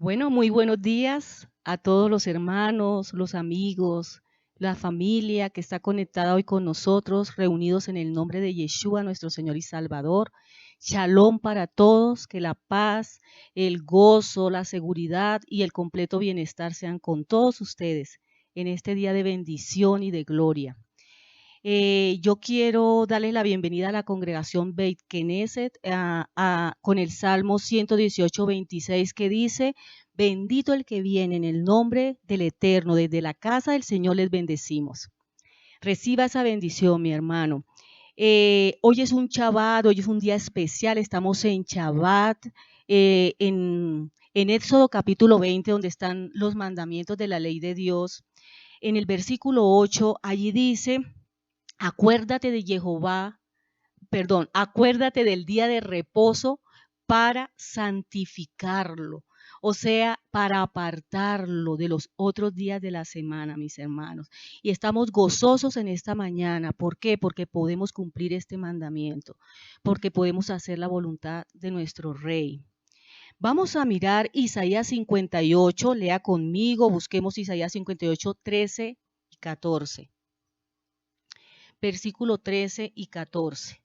Bueno, muy buenos días a todos los hermanos, los amigos, la familia que está conectada hoy con nosotros, reunidos en el nombre de Yeshua, nuestro Señor y Salvador. Shalom para todos, que la paz, el gozo, la seguridad y el completo bienestar sean con todos ustedes en este día de bendición y de gloria. Yo quiero darles la bienvenida a la congregación Beit Knesset con el Salmo 118, 26 que dice: bendito el que viene en el nombre del Eterno, desde la casa del Señor les bendecimos. Reciba esa bendición, mi hermano. Hoy es un Shabbat, hoy es un día especial, estamos en Shabbat, en Éxodo capítulo 20, donde están los mandamientos de la ley de Dios. En el versículo 8, allí dice: acuérdate de Jehová, acuérdate del día de reposo para santificarlo, o sea, para apartarlo de los otros días de la semana, mis hermanos. Y estamos gozosos en esta mañana. ¿Por qué? Porque podemos cumplir este mandamiento, porque podemos hacer la voluntad de nuestro Rey. Vamos a mirar Isaías 58, lea conmigo, busquemos Isaías 58, 13 y 14. Versículo 13 y 14.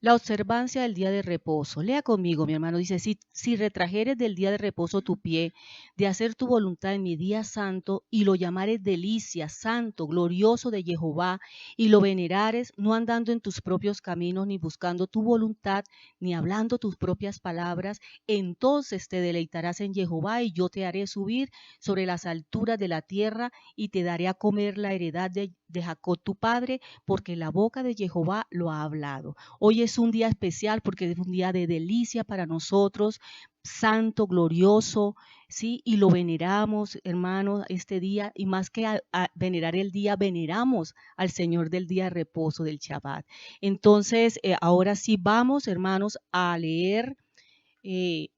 La observancia del día de reposo. Lea conmigo, mi hermano. Dice: si retrajeres del día de reposo tu pie, de hacer tu voluntad en mi día santo, y lo llamares delicia, santo, glorioso de Jehová, y lo venerares, no andando en tus propios caminos, ni buscando tu voluntad, ni hablando tus propias palabras, entonces te deleitarás en Jehová, y yo te haré subir sobre las alturas de la tierra, y te daré a comer la heredad de Jacob tu padre, porque la boca de Jehová lo ha hablado. Hoy es un día especial porque es un día de delicia para nosotros, santo, glorioso, ¿sí? Y lo veneramos, hermanos, este día, y más que a venerar el día, veneramos al Señor del día de reposo, del Shabbat. Entonces, ahora sí vamos, hermanos, a leer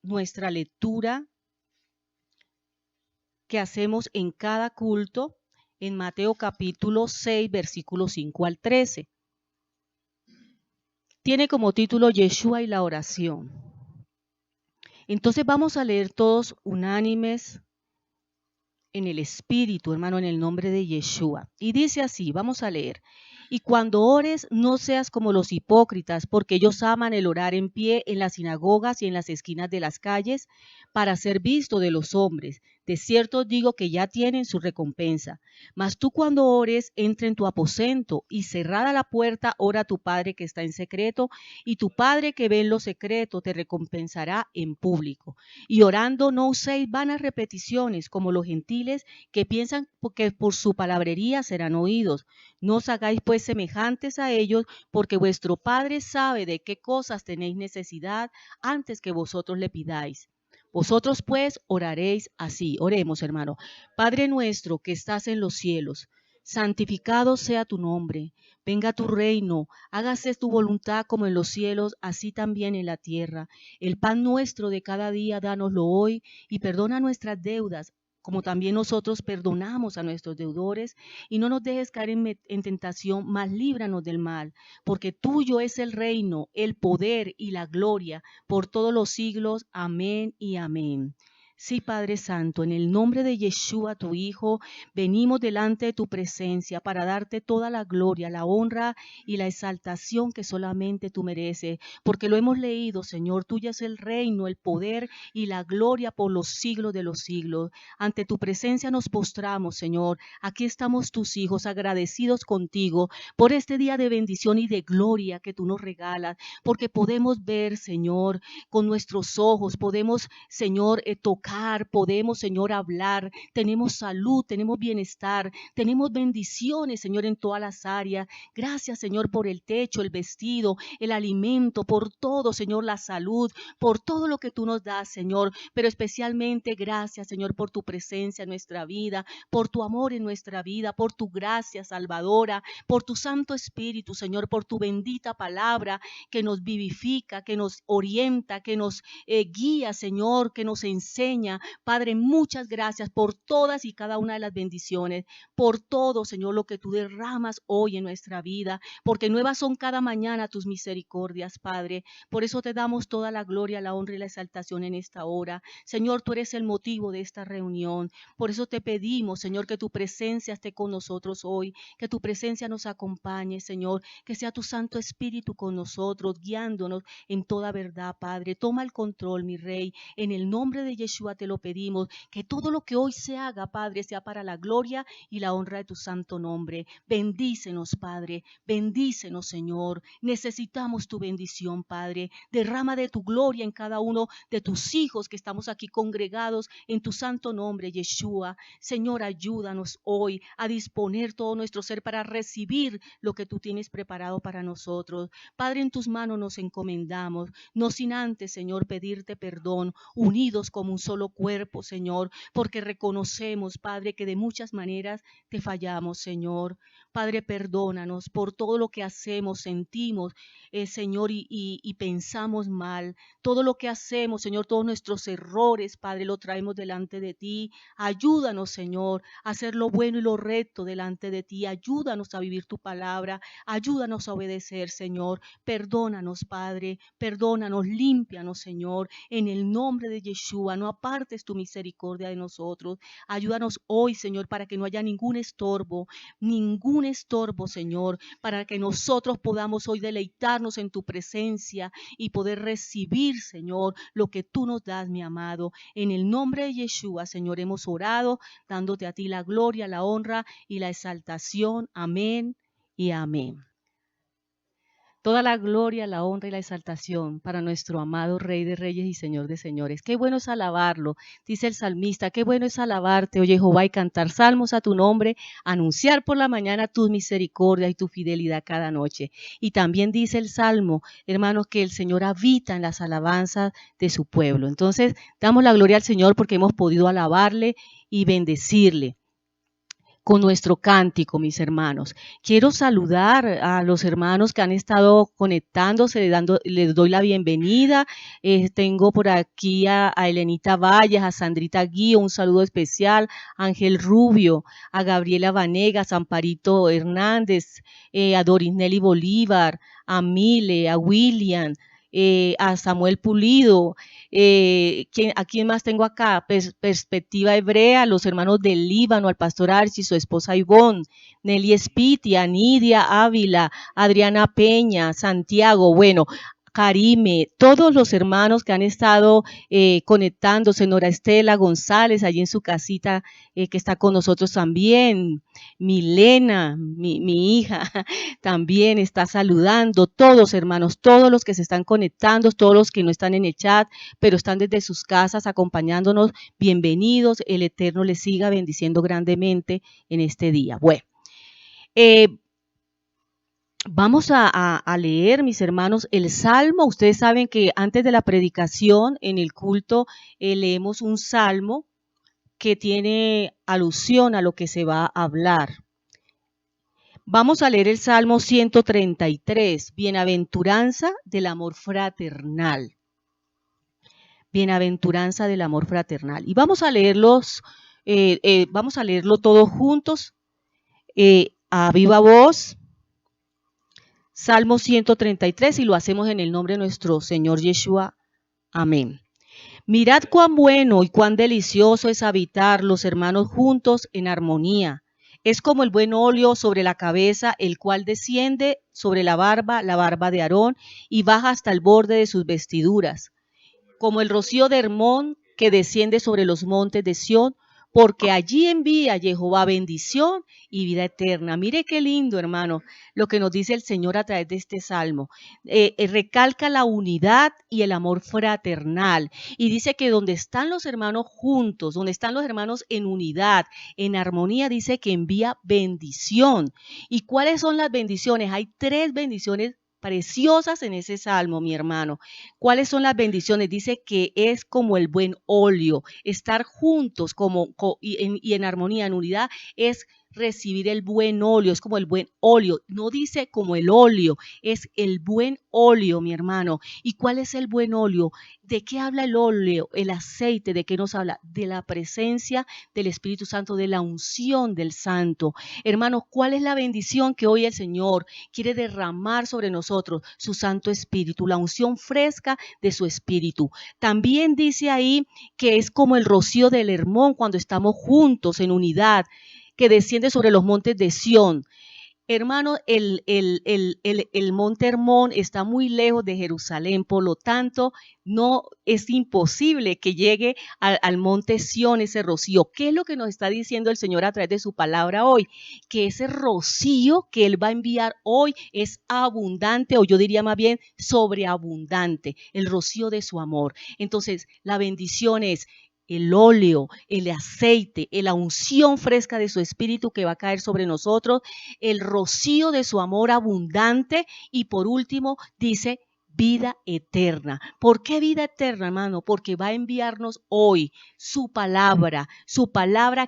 nuestra lectura que hacemos en cada culto en Mateo capítulo 6, versículos 5 al 13. Tiene como título Yeshua y la oración. Entonces vamos a leer todos unánimes en el Espíritu, hermano, en el nombre de Yeshua. Y dice así, vamos a leer: y cuando ores, no seas como los hipócritas, porque ellos aman el orar en pie en las sinagogas y en las esquinas de las calles, para ser visto de los hombres. De cierto digo que ya tienen su recompensa. Mas tú, cuando ores, entra en tu aposento, y cerrada la puerta, ora a tu Padre que está en secreto, y tu Padre que ve en lo secreto te recompensará en público. Y orando no uséis vanas repeticiones, como los gentiles, que piensan que por su palabrería serán oídos. No os hagáis pues semejantes a ellos, porque vuestro Padre sabe de qué cosas tenéis necesidad antes que vosotros le pidáis. Vosotros pues oraréis así. Oremos, hermano. Padre nuestro que estás en los cielos, santificado sea tu nombre. Venga tu reino, hágase tu voluntad como en los cielos, así también en la tierra. El pan nuestro de cada día, dánoslo hoy, y perdona nuestras deudas, como también nosotros perdonamos a nuestros deudores, y no nos dejes caer en tentación, mas líbranos del mal, porque tuyo es el reino, el poder y la gloria por todos los siglos. Amén y amén. Sí, Padre Santo, en el nombre de Yeshua, tu Hijo, venimos delante de tu presencia para darte toda la gloria, la honra y la exaltación que solamente tú mereces, porque lo hemos leído, Señor, tuya es el reino, el poder y la gloria por los siglos de los siglos. Ante tu presencia nos postramos, Señor. Aquí estamos tus hijos, agradecidos contigo por este día de bendición y de gloria que tú nos regalas, porque podemos ver, Señor, con nuestros ojos, podemos, Señor, tocar, podemos, Señor, hablar, tenemos salud, tenemos bienestar, tenemos bendiciones, Señor, en todas las áreas. Gracias, Señor, por el techo, el vestido, el alimento, por todo, Señor, la salud, por todo lo que tú nos das, Señor, pero especialmente gracias, Señor, por tu presencia en nuestra vida, por tu amor en nuestra vida, por tu gracia salvadora, por tu Santo Espíritu, Señor, por tu bendita palabra que nos vivifica, que nos orienta, que nos guía, Señor, que nos enseña. Padre, muchas gracias por todas y cada una de las bendiciones, por todo, Señor, lo que tú derramas hoy en nuestra vida, porque nuevas son cada mañana tus misericordias, Padre. Por eso te damos toda la gloria, la honra y la exaltación en esta hora. Señor, tú eres el motivo de esta reunión. Por eso te pedimos, Señor, que tu presencia esté con nosotros hoy, que tu presencia nos acompañe, Señor, que sea tu Santo Espíritu con nosotros, guiándonos en toda verdad, Padre. Toma el control, mi Rey. En el nombre de Yeshua te lo pedimos, que todo lo que hoy se haga, Padre, sea para la gloria y la honra de tu santo nombre. Bendícenos, Padre. Bendícenos, Señor. Necesitamos tu bendición, Padre. Derrama de tu gloria en cada uno de tus hijos que estamos aquí congregados en tu santo nombre, Yeshua. Señor, ayúdanos hoy a disponer todo nuestro ser para recibir lo que tú tienes preparado para nosotros. Padre, en tus manos nos encomendamos, no sin antes, Señor, pedirte perdón, unidos como un solo cuerpo, Señor, porque reconocemos, Padre, que de muchas maneras te fallamos, Señor. Padre, perdónanos por todo lo que hacemos, sentimos, Señor, y pensamos mal. Todo lo que hacemos, Señor, todos nuestros errores, Padre, lo traemos delante de ti. Ayúdanos, Señor, a hacer lo bueno y lo recto delante de ti. Ayúdanos a vivir tu palabra. Ayúdanos a obedecer, Señor. Perdónanos, Padre. Perdónanos, límpianos, Señor. En el nombre de Yeshua, no apartes tu misericordia de nosotros. Ayúdanos hoy, Señor, para que no haya ningún estorbo, Señor, para que nosotros podamos hoy deleitarnos en tu presencia y poder recibir, Señor, lo que tú nos das, mi amado. En el nombre de Yeshua, Señor, hemos orado, dándote a ti la gloria, la honra y la exaltación. Amén y amén. Toda la gloria, la honra y la exaltación para nuestro amado Rey de Reyes y Señor de Señores. Qué bueno es alabarlo, dice el salmista, qué bueno es alabarte, oye Jehová, y cantar salmos a tu nombre, anunciar por la mañana tus misericordias y tu fidelidad cada noche. Y también dice el salmo, hermanos, que el Señor habita en las alabanzas de su pueblo. Entonces, damos la gloria al Señor porque hemos podido alabarle y bendecirle con nuestro cántico, mis hermanos. Quiero saludar a los hermanos que han estado conectándose, les doy la bienvenida. Tengo por aquí a Elenita Valles, a Sandrita Guío, un saludo especial, a Ángel Rubio, a Gabriela Vanegas, a Amparito Hernández, a Doris Nelly Bolívar, a Mile, a William, a Samuel Pulido, ¿a quién más tengo acá? Perspectiva Hebrea, los hermanos del Líbano, al pastor Archie, su esposa Ivonne, Nelly Spitia, Nidia Ávila, Adriana Peña, Santiago, bueno, Karime, todos los hermanos que han estado conectándose, Nora Estela González, allí en su casita, que está con nosotros también, Milena, mi hija, también está saludando, todos hermanos, todos los que se están conectando, todos los que no están en el chat, pero están desde sus casas acompañándonos, bienvenidos, el Eterno les siga bendiciendo grandemente en este día. Bueno, vamos a leer, mis hermanos, el Salmo. Ustedes saben que antes de la predicación, en el culto, leemos un Salmo que tiene alusión a lo que se va a hablar. Vamos a leer el Salmo 133, Bienaventuranza del amor fraternal. Bienaventuranza del amor fraternal. Y vamos a leerlo todos juntos, a viva voz. Salmo 133, y lo hacemos en el nombre de nuestro Señor Yeshua. Amén. Mirad cuán bueno y cuán delicioso es habitar los hermanos juntos en armonía. Es como el buen óleo sobre la cabeza, el cual desciende sobre la barba de Aarón, y baja hasta el borde de sus vestiduras, como el rocío de Hermón que desciende sobre los montes de Sión, porque allí envía Jehová bendición y vida eterna. Mire qué lindo, hermano, lo que nos dice el Señor a través de este salmo. Recalca la unidad y el amor fraternal. Y dice que donde están los hermanos juntos, donde están los hermanos en unidad, en armonía, dice que envía bendición. ¿Y cuáles son las bendiciones? Hay 3 bendiciones preciosas en ese salmo, mi hermano. ¿Cuáles son las bendiciones? Dice que es como el buen óleo. Estar juntos y en armonía, en unidad, es recibir el buen óleo. Es como el buen óleo. No dice como el óleo, es el buen óleo, mi hermano. ¿Y cuál es el buen óleo? ¿De qué habla el óleo, el aceite? ¿De qué nos habla? De la presencia del Espíritu Santo, de la unción del Santo. Hermanos, ¿cuál es la bendición que hoy el Señor quiere derramar sobre nosotros? Su Santo Espíritu, la unción fresca de su Espíritu. También dice ahí que es como el rocío del Hermón cuando estamos juntos en unidad, que desciende sobre los montes de Sión. Hermano, el monte Hermón está muy lejos de Jerusalén, por lo tanto, no es imposible que llegue al monte Sión ese rocío. ¿Qué es lo que nos está diciendo el Señor a través de su palabra hoy? Que ese rocío que Él va a enviar hoy es abundante, o yo diría más bien sobreabundante, el rocío de su amor. Entonces, la bendición es el óleo, el aceite, la unción fresca de su Espíritu que va a caer sobre nosotros, el rocío de su amor abundante, y por último dice vida eterna. ¿Por qué vida eterna, hermano? Porque va a enviarnos hoy su palabra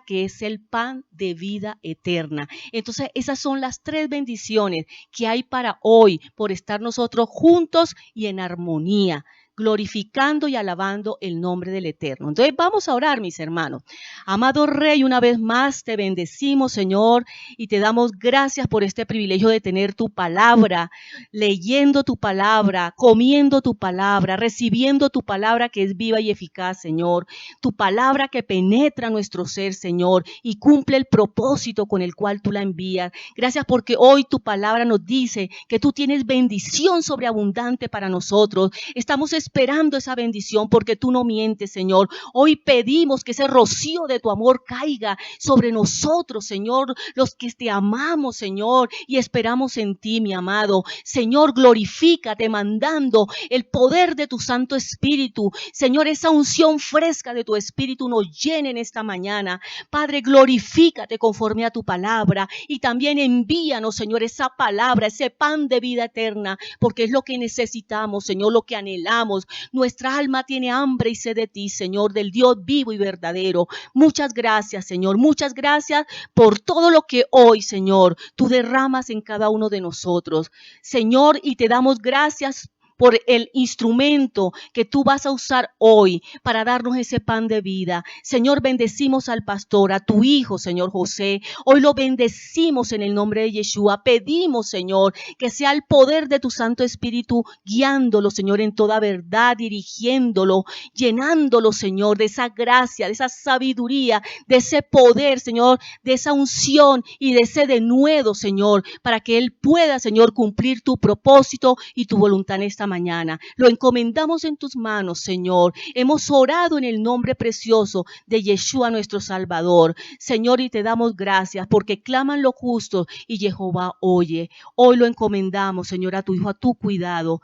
que es el pan de vida eterna. Entonces, esas son las 3 bendiciones que hay para hoy por estar nosotros juntos y en armonía, glorificando y alabando el nombre del Eterno. Entonces vamos a orar, mis hermanos. Amado Rey, una vez más te bendecimos, Señor, y te damos gracias por este privilegio de tener tu palabra, leyendo tu palabra, comiendo tu palabra, recibiendo tu palabra que es viva y eficaz, Señor. Tu palabra que penetra nuestro ser, Señor, y cumple el propósito con el cual tú la envías. Gracias porque hoy tu palabra nos dice que tú tienes bendición sobreabundante para nosotros. Estamos esperando esa bendición porque tú no mientes, Señor. Hoy pedimos que ese rocío de tu amor caiga sobre nosotros, Señor, los que te amamos, Señor, y esperamos en ti, mi amado. Señor, glorifícate mandando el poder de tu Santo Espíritu. Señor, esa unción fresca de tu Espíritu nos llene en esta mañana. Padre, glorifícate conforme a tu palabra y también envíanos, Señor, esa palabra, ese pan de vida eterna, porque es lo que necesitamos, Señor, lo que anhelamos. Nuestra alma tiene hambre y sed de ti, Señor, del Dios vivo y verdadero. Muchas gracias, Señor. Muchas gracias por todo lo que hoy, Señor, tú derramas en cada uno de nosotros, Señor, y te damos gracias por el instrumento que tú vas a usar hoy para darnos ese pan de vida. Señor, bendecimos al pastor, a tu hijo, Señor José. Hoy lo bendecimos en el nombre de Yeshua. Pedimos, Señor, que sea el poder de tu Santo Espíritu guiándolo, Señor, en toda verdad, dirigiéndolo, llenándolo, Señor, de esa gracia, de esa sabiduría, de ese poder, Señor, de esa unción y de ese denuedo, Señor, para que Él pueda, Señor, cumplir tu propósito y tu voluntad en esta mañana. Lo encomendamos en tus manos, Señor. Hemos orado en el nombre precioso de Yeshua, nuestro Salvador. Señor, y te damos gracias porque claman los justos y Jehová oye. Hoy lo encomendamos, Señor, a tu Hijo, a tu cuidado.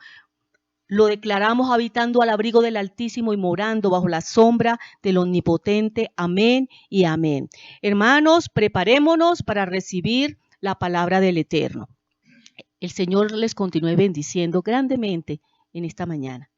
Lo declaramos habitando al abrigo del Altísimo y morando bajo la sombra del Omnipotente. Amén y amén. Hermanos, preparémonos para recibir la palabra del Eterno. El Señor les continúe bendiciendo grandemente en esta mañana.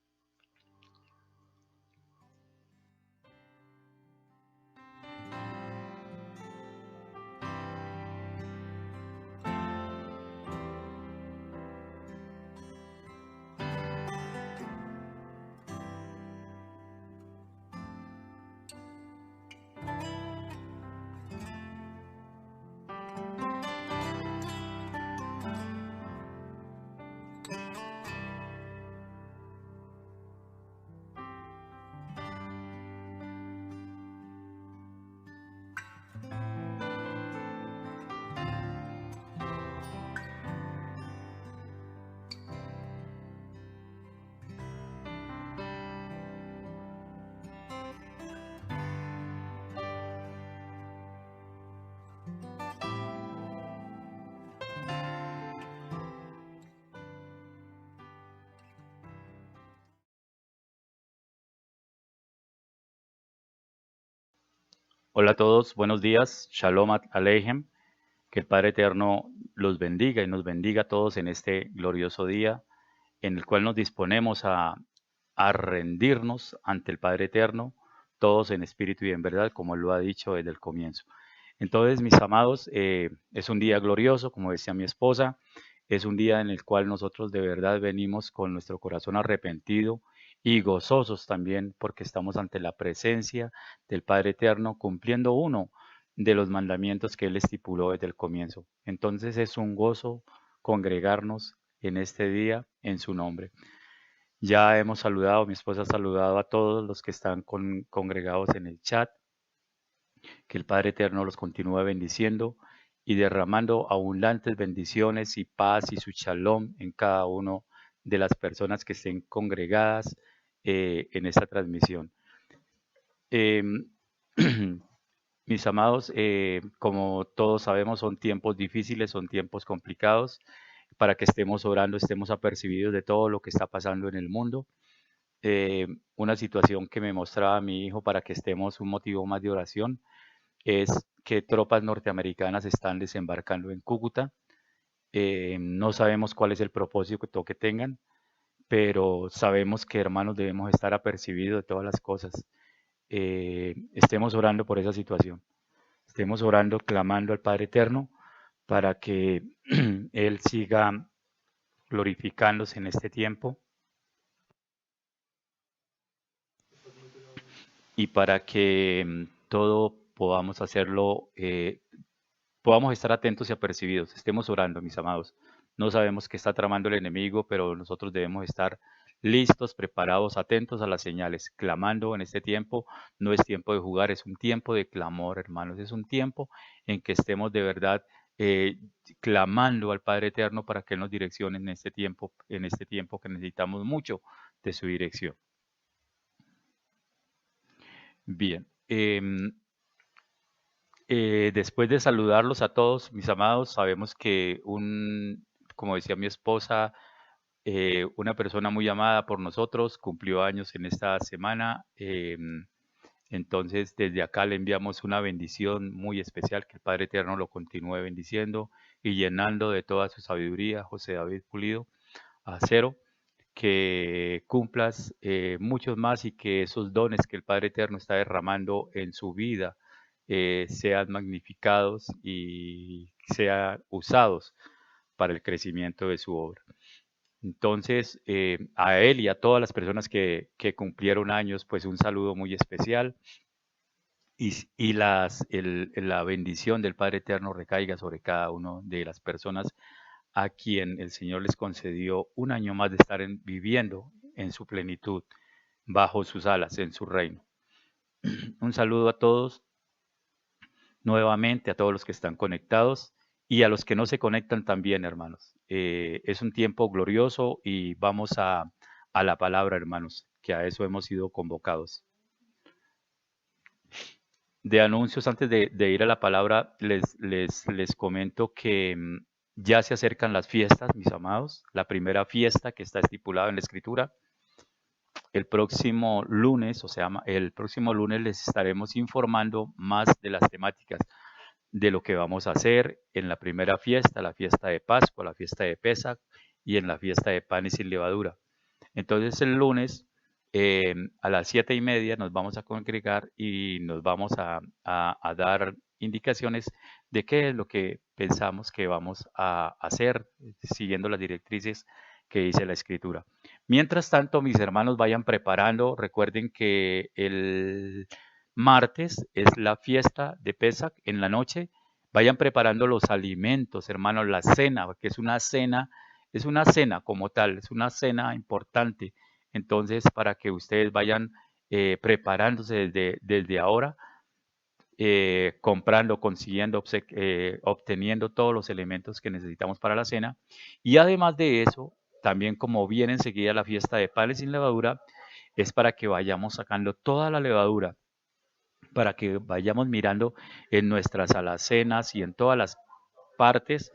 Hola a todos, buenos días, Shalom Aleichem, que el Padre Eterno los bendiga y nos bendiga a todos en este glorioso día en el cual nos disponemos a rendirnos ante el Padre Eterno, todos en espíritu y en verdad, como Él lo ha dicho desde el comienzo. Entonces, mis amados, es un día glorioso, como decía mi esposa, es un día en el cual nosotros de verdad venimos con nuestro corazón arrepentido y gozosos también porque estamos ante la presencia del Padre Eterno cumpliendo uno de los mandamientos que Él estipuló desde el comienzo. Entonces es un gozo congregarnos en este día en su nombre. Ya hemos saludado, mi esposa ha saludado a todos los que están congregados en el chat, que el Padre Eterno los continúe bendiciendo y derramando abundantes bendiciones y paz y su shalom en cada uno de las personas que estén congregadas en esta transmisión. Eh, Mis amados, como todos sabemos, son tiempos difíciles, son tiempos complicados para que estemos orando, estemos apercibidos de todo lo que está pasando en el mundo. Una situación que me mostraba mi hijo para que estemos un motivo más de oración es que tropas norteamericanas están desembarcando en Cúcuta. No sabemos cuál es el propósito que tengan, pero sabemos que hermanos debemos estar apercibidos de todas las cosas. Estemos orando por esa situación. Estemos orando, clamando al Padre Eterno para que Él siga glorificándose en este tiempo y para que todo podamos hacerlo, podamos estar atentos y apercibidos. Estemos orando, mis amados. No sabemos qué está tramando el enemigo, pero nosotros debemos estar listos, preparados, atentos a las señales, clamando en este tiempo. No es tiempo de jugar, es un tiempo de clamor, hermanos. Es un tiempo en que estemos de verdad eh, clamando al Padre Eterno para que Él nos direccione en este tiempo que necesitamos mucho de su dirección. Bien. Después de saludarlos a todos, mis amados, sabemos que como decía mi esposa, una persona muy amada por nosotros cumplió años en esta semana. Entonces, desde acá le enviamos una bendición muy especial, que el Padre Eterno lo continúe bendiciendo y llenando de toda su sabiduría, José David Pulido, Acero, que cumplas muchos más y que esos dones que el Padre Eterno está derramando en su vida sean magnificados y sean usados para el crecimiento de su obra. Entonces, a él y a todas las personas que cumplieron años, pues un saludo muy especial y la bendición del Padre Eterno recaiga sobre cada una de las personas a quien el Señor les concedió un año más de estar viviendo en su plenitud, bajo sus alas, en su reino. Un saludo a todos, nuevamente a todos los que están conectados y a los que no se conectan también, hermanos. Es un tiempo glorioso y vamos a la palabra, hermanos, que a eso hemos sido convocados. De anuncios, antes de ir a la palabra, les comento que ya se acercan las fiestas, mis amados. La primera fiesta que está estipulada en la Escritura. El próximo lunes, el próximo lunes les estaremos informando más de las temáticas de lo que vamos a hacer en la primera fiesta, la fiesta de Pascua, la fiesta de Pesach y en la fiesta de panes sin levadura. Entonces el lunes a las 7:30 nos vamos a congregar y nos vamos a dar indicaciones de qué es lo que pensamos que vamos a hacer siguiendo las directrices que dice la Escritura. Mientras tanto, mis hermanos vayan preparando. Recuerden que el martes es la fiesta de Pesach en la noche. Vayan preparando los alimentos, hermanos, la cena, que es una cena como tal, es una cena importante. Entonces, para que ustedes vayan preparándose desde ahora, comprando, consiguiendo, obteniendo todos los elementos que necesitamos para la cena. Y además de eso, también como viene enseguida la fiesta de panes sin levadura, es para que vayamos sacando toda la levadura, para que vayamos mirando en nuestras alacenas y en todas las partes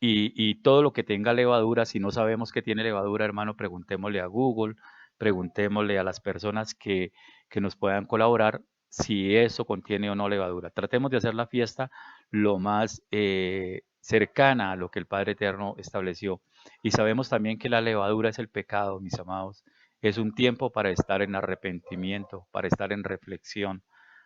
y todo lo que tenga levadura. Si no sabemos que tiene levadura, hermano, preguntémosle a Google, preguntémosle a las personas que nos puedan colaborar si eso contiene o no levadura. Tratemos de hacer la fiesta lo más cercana a lo que el Padre Eterno estableció. Y sabemos también que la levadura es el pecado, mis amados. Es un tiempo para estar en arrepentimiento, para estar en reflexión,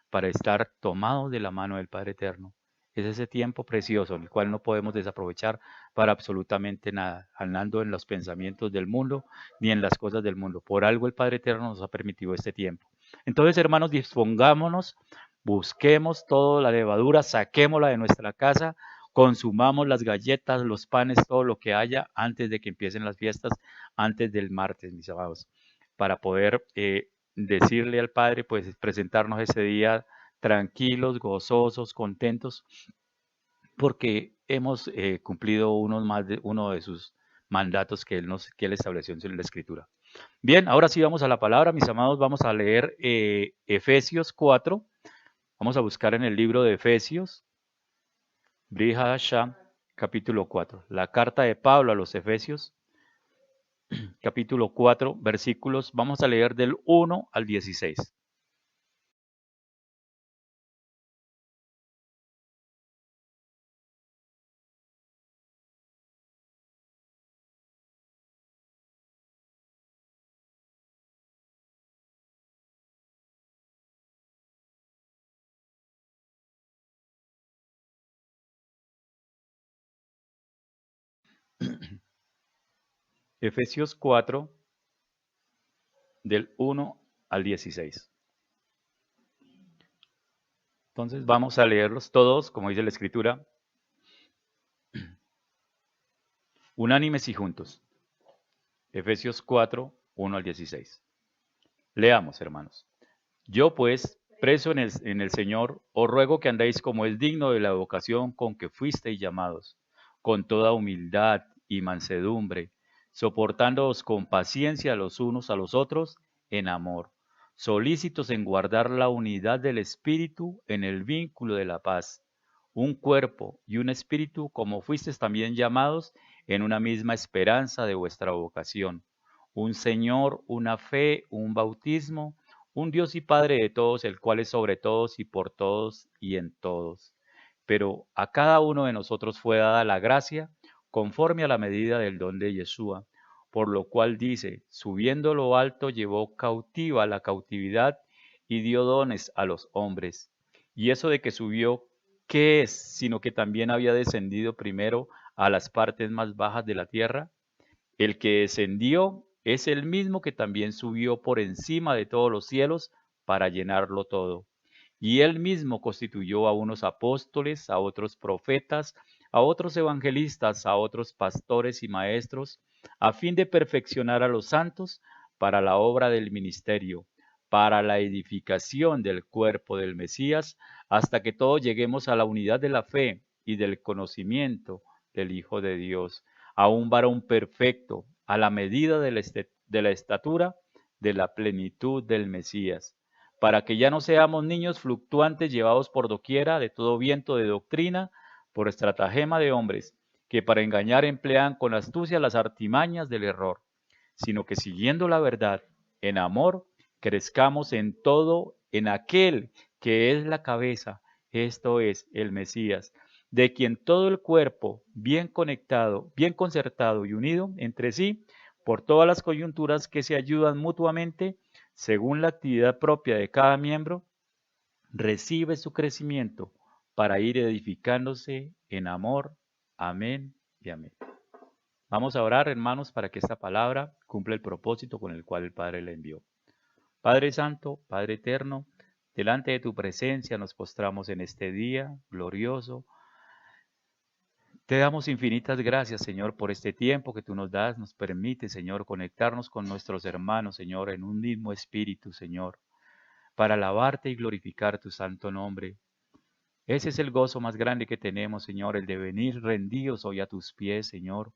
para estar tomados de la mano del Padre Eterno. Es ese tiempo precioso, el cual no podemos desaprovechar para absolutamente nada, andando en los pensamientos del mundo ni en las cosas del mundo. Por algo el Padre Eterno nos ha permitido este tiempo. Entonces, hermanos, dispongámonos, busquemos toda la levadura, saquémosla de nuestra casa, consumamos las galletas, los panes, todo lo que haya antes de que empiecen las fiestas, antes del martes, mis amados, para poder decirle al Padre, pues presentarnos ese día tranquilos, gozosos, contentos, porque hemos cumplido uno de sus mandatos que él estableció en la Escritura. Bien, ahora sí vamos a la palabra, mis amados, vamos a leer Efesios 4, vamos a buscar en el libro de Efesios, Brihadashah, capítulo 4, la carta de Pablo a los Efesios, capítulo 4, versículos, vamos a leer del 1 al 16. Efesios 4, del 1 al 16. Entonces vamos a leerlos todos, como dice la Escritura, unánimes y juntos. Efesios 4, 1 al 16. Leamos, hermanos. Yo pues, preso en el Señor, os ruego que andéis como es digno de la vocación con que fuisteis llamados, con toda humildad y mansedumbre, soportándoos con paciencia los unos a los otros en amor, solícitos en guardar la unidad del Espíritu en el vínculo de la paz, un cuerpo y un espíritu como fuisteis también llamados en una misma esperanza de vuestra vocación, un Señor, una fe, un bautismo, un Dios y Padre de todos, el cual es sobre todos y por todos y en todos. Pero a cada uno de nosotros fue dada la gracia conforme a la medida del don de Yeshua, por lo cual dice, subiendo lo alto llevó cautiva la cautividad y dio dones a los hombres. Y eso de que subió, ¿qué es? Sino que también había descendido primero a las partes más bajas de la tierra. El que descendió es el mismo que también subió por encima de todos los cielos para llenarlo todo. Y él mismo constituyó a unos apóstoles, a otros profetas, a otros evangelistas, a otros pastores y maestros, a fin de perfeccionar a los santos para la obra del ministerio, para la edificación del cuerpo del Mesías, hasta que todos lleguemos a la unidad de la fe y del conocimiento del Hijo de Dios, a un varón perfecto, a la medida de la estatura de la plenitud del Mesías, para que ya no seamos niños fluctuantes llevados por doquiera de todo viento de doctrina, por estratagema de hombres, que para engañar emplean con astucia las artimañas del error, sino que siguiendo la verdad, en amor, crezcamos en todo en aquel que es la cabeza, esto es el Mesías, de quien todo el cuerpo, bien conectado, bien concertado y unido entre sí, por todas las coyunturas que se ayudan mutuamente, según la actividad propia de cada miembro, recibe su crecimiento para ir edificándose en amor. Amén y amén. Vamos a orar, hermanos, para que esta palabra cumpla el propósito con el cual el Padre la envió. Padre Santo, Padre Eterno, delante de tu presencia nos postramos en este día glorioso. Te damos infinitas gracias, Señor, por este tiempo que tú nos das, nos permite, Señor, conectarnos con nuestros hermanos, Señor, en un mismo espíritu, Señor, para alabarte y glorificar tu santo nombre. Ese es el gozo más grande que tenemos, Señor, el de venir rendidos hoy a tus pies, Señor,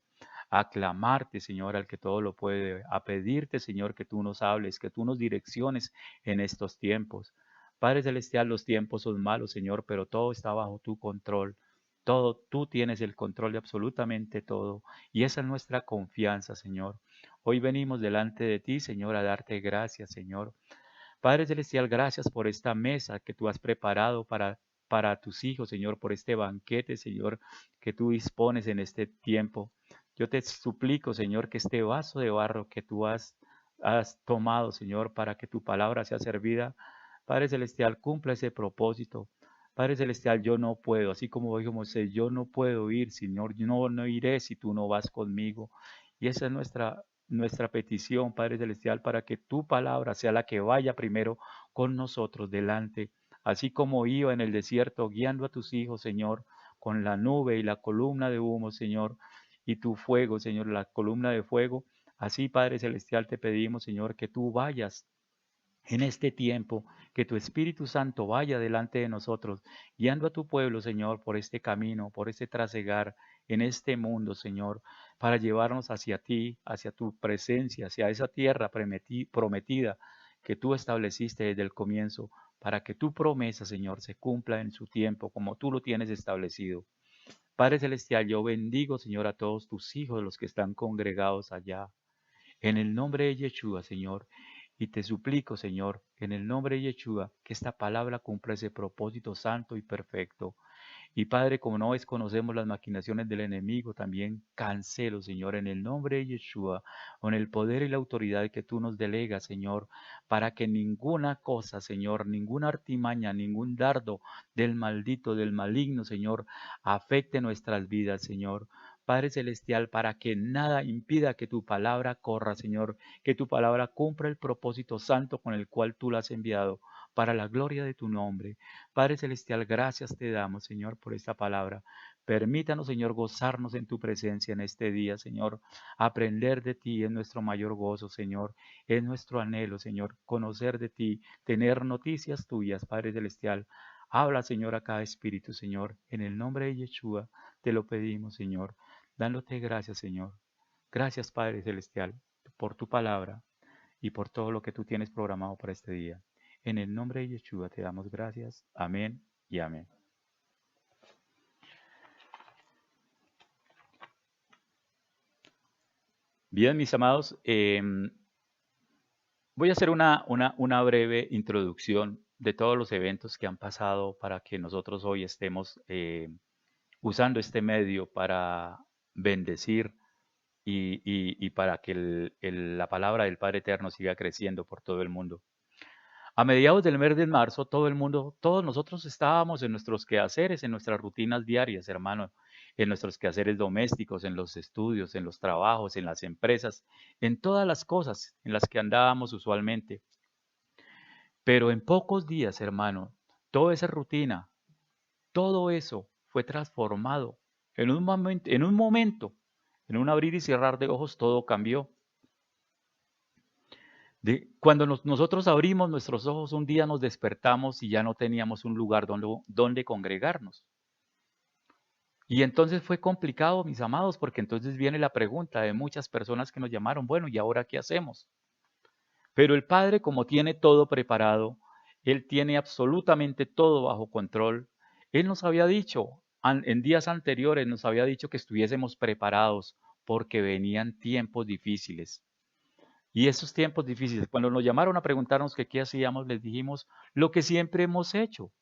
a aclamarte, Señor, al que todo lo puede, a pedirte, Señor, que tú nos hables, que tú nos direcciones en estos tiempos. Padre Celestial, los tiempos son malos, Señor, pero todo está bajo tu control. Todo, tú tienes el control de absolutamente todo. Y esa es nuestra confianza, Señor. Hoy venimos delante de ti, Señor, a darte gracias, Señor, Padre Celestial, gracias por esta mesa que tú has preparado para tus hijos, Señor, por este banquete, Señor, que tú dispones en este tiempo. Yo te suplico, Señor, que este vaso de barro que tú has tomado, Señor, para que tu palabra sea servida, Padre Celestial, cumpla ese propósito. Padre Celestial, yo no puedo, así como dijo Moisés, yo no puedo ir, Señor, yo no iré si tú no vas conmigo. Y esa es nuestra petición, Padre Celestial, para que tu palabra sea la que vaya primero con nosotros delante, así como iba en el desierto guiando a tus hijos, Señor, con la nube y la columna de humo, Señor, y tu fuego, Señor, la columna de fuego. Así, Padre Celestial, te pedimos, Señor, que tú vayas en este tiempo, que tu Espíritu Santo vaya delante de nosotros, guiando a tu pueblo, Señor, por este camino, por este trasegar en este mundo, Señor, para llevarnos hacia ti, hacia tu presencia, hacia esa tierra prometida que tú estableciste desde el comienzo, para que tu promesa, Señor, se cumpla en su tiempo, como tú lo tienes establecido. Padre Celestial, yo bendigo, Señor, a todos tus hijos, los que están congregados allá. En el nombre de Yeshua, Señor, y te suplico, Señor, en el nombre de Yeshua, que esta palabra cumpla ese propósito santo y perfecto. Y Padre, como no desconocemos las maquinaciones del enemigo, también cancelo, Señor, en el nombre de Yeshua, con el poder y la autoridad que tú nos delegas, Señor, para que ninguna cosa, Señor, ninguna artimaña, ningún dardo del maldito, del maligno, Señor, afecte nuestras vidas, Señor. Padre Celestial, para que nada impida que tu palabra corra, Señor, que tu palabra cumpla el propósito santo con el cual tú la has enviado, para la gloria de tu nombre. Padre Celestial, gracias te damos, Señor, por esta palabra. Permítanos, Señor, gozarnos en tu presencia en este día, Señor. Aprender de ti es nuestro mayor gozo, Señor. Es nuestro anhelo, Señor, conocer de ti, tener noticias tuyas, Padre Celestial. Habla, Señor, a cada espíritu, Señor. En el nombre de Yeshua te lo pedimos, Señor. Dándote gracias, Señor. Gracias, Padre Celestial, por tu palabra y por todo lo que tú tienes programado para este día. En el nombre de Yeshua te damos gracias. Amén y amén. Bien, mis amados, voy a hacer una breve introducción de todos los eventos que han pasado para que nosotros hoy estemos usando este medio para bendecir y para que la palabra del Padre Eterno siga creciendo por todo el mundo. A mediados del mes de marzo, todo el mundo, todos nosotros estábamos en nuestros quehaceres, en nuestras rutinas diarias, hermano, en nuestros quehaceres domésticos, en los estudios, en los trabajos, en las empresas, en todas las cosas en las que andábamos usualmente. Pero en pocos días, hermano, toda esa rutina, todo eso fue transformado. En un abrir y cerrar de ojos, todo cambió. Cuando nosotros abrimos nuestros ojos, un día nos despertamos y ya no teníamos un lugar donde congregarnos. Y entonces fue complicado, mis amados, porque entonces viene la pregunta de muchas personas que nos llamaron, bueno, ¿y ahora qué hacemos? Pero el Padre, como tiene todo preparado, Él tiene absolutamente todo bajo control. Él nos había dicho, en días anteriores nos había dicho que estuviésemos preparados porque venían tiempos difíciles. Y esos tiempos difíciles, cuando nos llamaron a preguntarnos que qué hacíamos, les dijimos lo que siempre hemos hecho.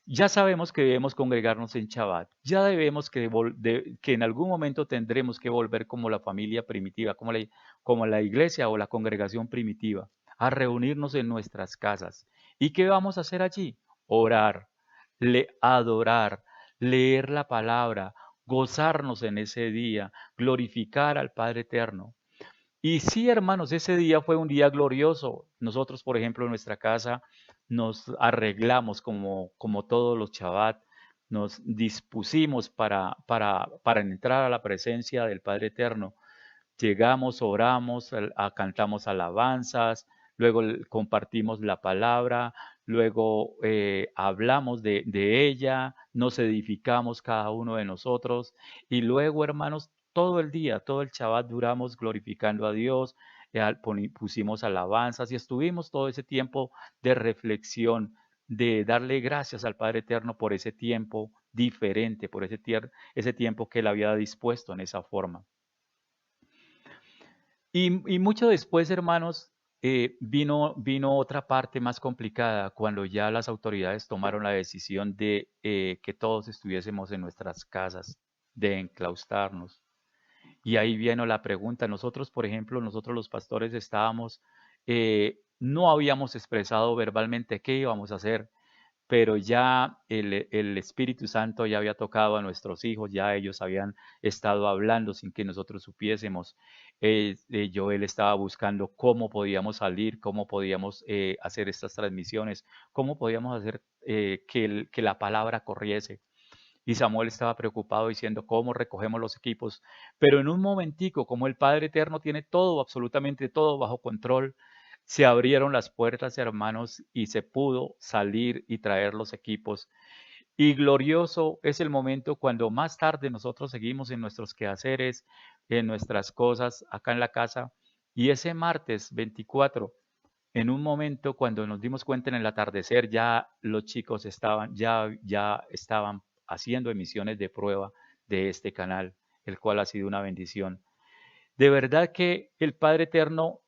Ya sabemos que debemos congregarnos en Shabbat, ya debemos que en algún momento tendremos que volver como la familia primitiva, como la iglesia o la congregación primitiva, a reunirnos en nuestras casas. ¿Y qué vamos a hacer allí? Orar, adorar, leer la palabra, gozarnos en ese día, glorificar al Padre Eterno. Y sí, hermanos, ese día fue un día glorioso. Nosotros, por ejemplo, en nuestra casa nos arreglamos como todos los Shabbat, nos dispusimos para entrar a la presencia del Padre Eterno. Llegamos, oramos, cantamos alabanzas, luego compartimos la palabra, luego hablamos de ella, nos edificamos cada uno de nosotros y luego, hermanos, todo el día, todo el Shabbat duramos glorificando a Dios, pusimos alabanzas y estuvimos todo ese tiempo de reflexión, de darle gracias al Padre Eterno por ese tiempo diferente, por ese tiempo que Él había dispuesto en esa forma. Y mucho después, hermanos, vino otra parte más complicada cuando ya las autoridades tomaron la decisión de que todos estuviésemos en nuestras casas, de enclaustrarnos. Y ahí viene la pregunta. Nosotros, por ejemplo, nosotros los pastores no habíamos expresado verbalmente qué íbamos a hacer, pero ya el Espíritu Santo ya había tocado a nuestros hijos, ya ellos habían estado hablando sin que nosotros supiésemos. Joel estaba buscando cómo podíamos salir, cómo podíamos hacer estas transmisiones, cómo podíamos hacer que la palabra corriese. Y Samuel estaba preocupado diciendo cómo recogemos los equipos. Pero en un momentico, como el Padre Eterno tiene todo, absolutamente todo bajo control, se abrieron las puertas, hermanos, y se pudo salir y traer los equipos. Y glorioso es el momento cuando más tarde nosotros seguimos en nuestros quehaceres, en nuestras cosas acá en la casa. Y ese martes 24, en un momento cuando nos dimos cuenta en el atardecer, ya los chicos ya estaban haciendo emisiones de prueba de este canal, el cual ha sido una bendición. De verdad que el Padre Eterno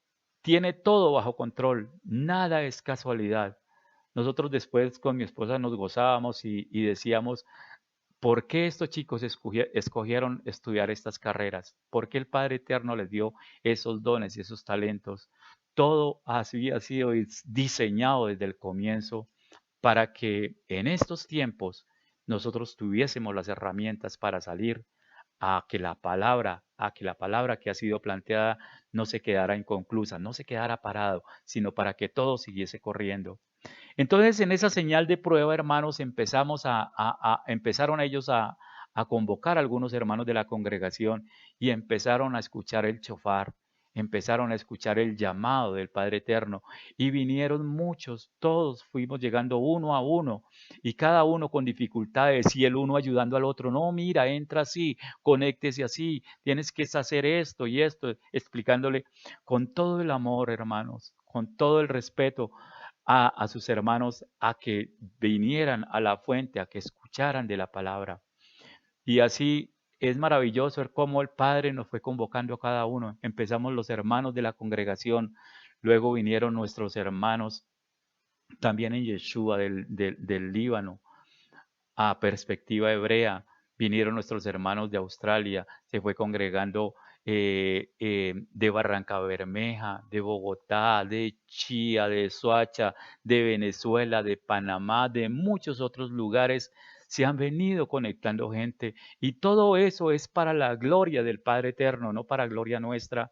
tiene todo bajo control, nada es casualidad. Nosotros después con mi esposa nos gozábamos y decíamos, ¿por qué estos chicos escogieron estudiar estas carreras? ¿Por qué el Padre Eterno les dio esos dones y esos talentos? Todo así ha sido diseñado desde el comienzo para que en estos tiempos nosotros tuviésemos las herramientas para salir a que la palabra que ha sido planteada no se quedara inconclusa, no se quedara parado, sino para que todo siguiese corriendo. Entonces, en esa señal de prueba, hermanos, empezaron ellos a convocar a algunos hermanos de la congregación y empezaron a escuchar el chofar, empezaron a escuchar el llamado del Padre Eterno y vinieron muchos, todos fuimos llegando uno a uno y cada uno con dificultades y el uno ayudando al otro. No, mira, entra así, conéctese así, tienes que hacer esto y esto, explicándole con todo el amor, hermanos, con todo el respeto a sus hermanos a que vinieran a la fuente, a que escucharan de la palabra. Y así es maravilloso ver cómo el Padre nos fue convocando a cada uno. Empezamos los hermanos de la congregación, luego vinieron nuestros hermanos también en Yeshua del Líbano, a Perspectiva Hebrea, vinieron nuestros hermanos de Australia, se fue congregando de Barranca Bermeja, de Bogotá, de Chía, de Soacha, de Venezuela, de Panamá, de muchos otros lugares. Se han venido conectando gente y todo eso es para la gloria del Padre Eterno, no para gloria nuestra.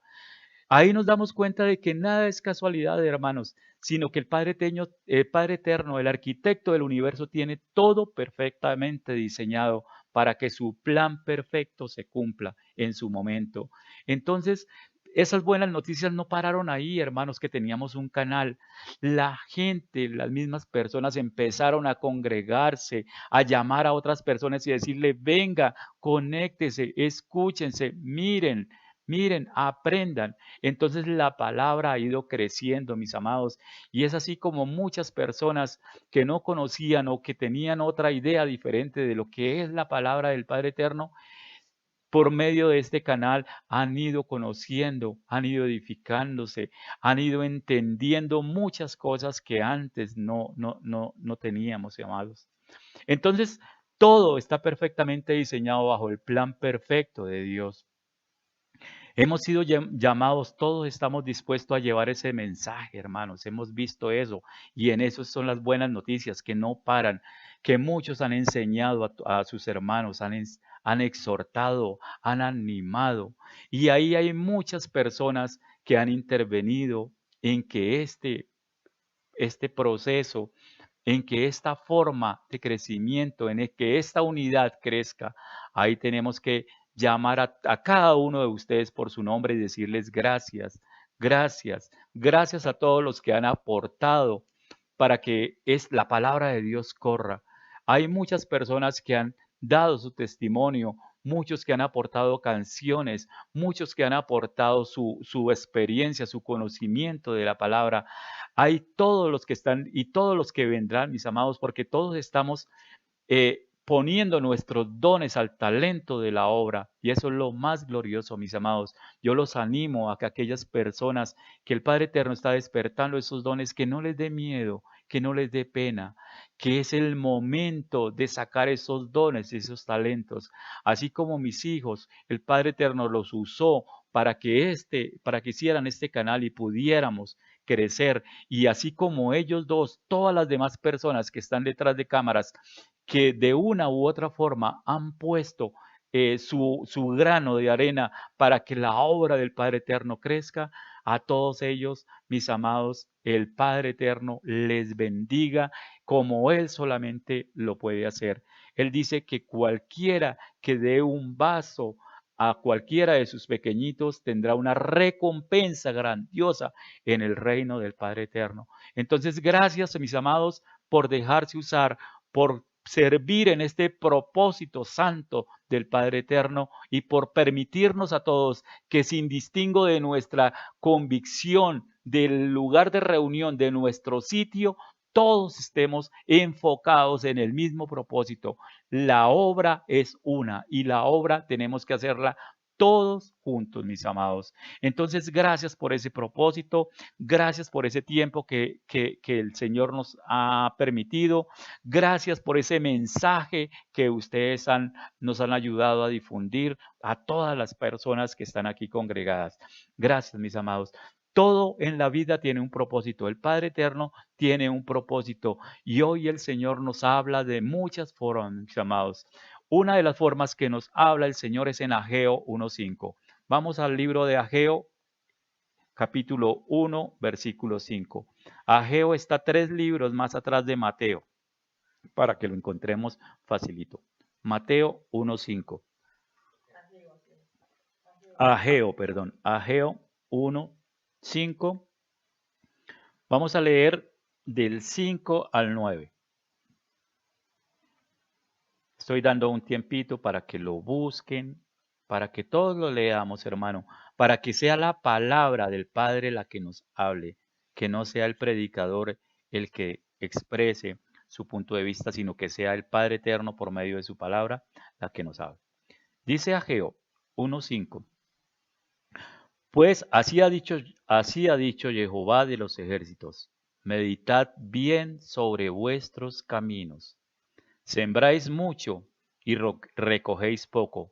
Ahí nos damos cuenta de que nada es casualidad, hermanos, sino que el Padre Eterno, el arquitecto del universo, tiene todo perfectamente diseñado para que su plan perfecto se cumpla en su momento. Entonces, esas buenas noticias no pararon ahí, hermanos, que teníamos un canal. La gente, las mismas personas empezaron a congregarse, a llamar a otras personas y decirle, venga, conéctese, escúchense, miren. Miren, aprendan. Entonces la palabra ha ido creciendo, mis amados, y es así como muchas personas que no conocían o que tenían otra idea diferente de lo que es la palabra del Padre Eterno, por medio de este canal han ido conociendo, han ido edificándose, han ido entendiendo muchas cosas que antes no teníamos, amados. Entonces, todo está perfectamente diseñado bajo el plan perfecto de Dios. Hemos sido llamados, todos estamos dispuestos a llevar ese mensaje, hermanos. Hemos visto eso y en eso son las buenas noticias que no paran, que muchos han enseñado a sus hermanos, han exhortado, han animado. Y ahí hay muchas personas que han intervenido en que este proceso, en que esta forma de crecimiento, en el que esta unidad crezca, ahí tenemos que llamar a cada uno de ustedes por su nombre y decirles gracias, gracias, gracias a todos los que han aportado para que la palabra de Dios corra. Hay muchas personas que han dado su testimonio, muchos que han aportado canciones, muchos que han aportado su experiencia, su conocimiento de la palabra. Hay todos los que están y todos los que vendrán, mis amados, porque todos estamos poniendo nuestros dones al talento de la obra. Y eso es lo más glorioso, mis amados. Yo los animo a que aquellas personas que el Padre Eterno está despertando esos dones, que no les dé miedo, que no les dé pena, que es el momento de sacar esos dones, esos talentos. Así como mis hijos, el Padre Eterno los usó para que hicieran este canal y pudiéramos crecer. Y así como ellos dos, todas las demás personas que están detrás de cámaras, que de una u otra forma han puesto su grano de arena para que la obra del Padre Eterno crezca. A todos ellos, mis amados, el Padre Eterno les bendiga como Él solamente lo puede hacer. Él dice que cualquiera que dé un vaso a cualquiera de sus pequeñitos tendrá una recompensa grandiosa en el reino del Padre Eterno. Entonces, gracias, mis amados, por dejarse usar, por servir en este propósito santo del Padre Eterno y por permitirnos a todos que sin distingo de nuestra convicción, del lugar de reunión, de nuestro sitio, todos estemos enfocados en el mismo propósito. La obra es una y la obra tenemos que hacerla todos juntos, mis amados. Entonces, gracias por ese propósito, gracias por ese tiempo que el Señor nos ha permitido, gracias por ese mensaje que ustedes nos han ayudado a difundir a todas las personas que están aquí congregadas. Gracias, mis amados. Todo en la vida tiene un propósito. El Padre Eterno tiene un propósito y hoy el Señor nos habla de muchas formas, mis amados. Una de las formas que nos habla el Señor es en Ageo 1:5. Vamos al libro de Ageo, capítulo 1, versículo 5. Ageo está 3 libros más atrás de Mateo, para que lo encontremos facilito. Mateo 1:5. Ageo 1:5. Vamos a leer del 5 al 9. Estoy dando un tiempito para que lo busquen, para que todos lo leamos, hermano, para que sea la palabra del Padre la que nos hable, que no sea el predicador el que exprese su punto de vista, sino que sea el Padre Eterno por medio de su palabra la que nos hable. Dice Ageo 1:5. Pues así ha dicho Jehová de los ejércitos: meditad bien sobre vuestros caminos. Sembráis mucho y recogéis poco,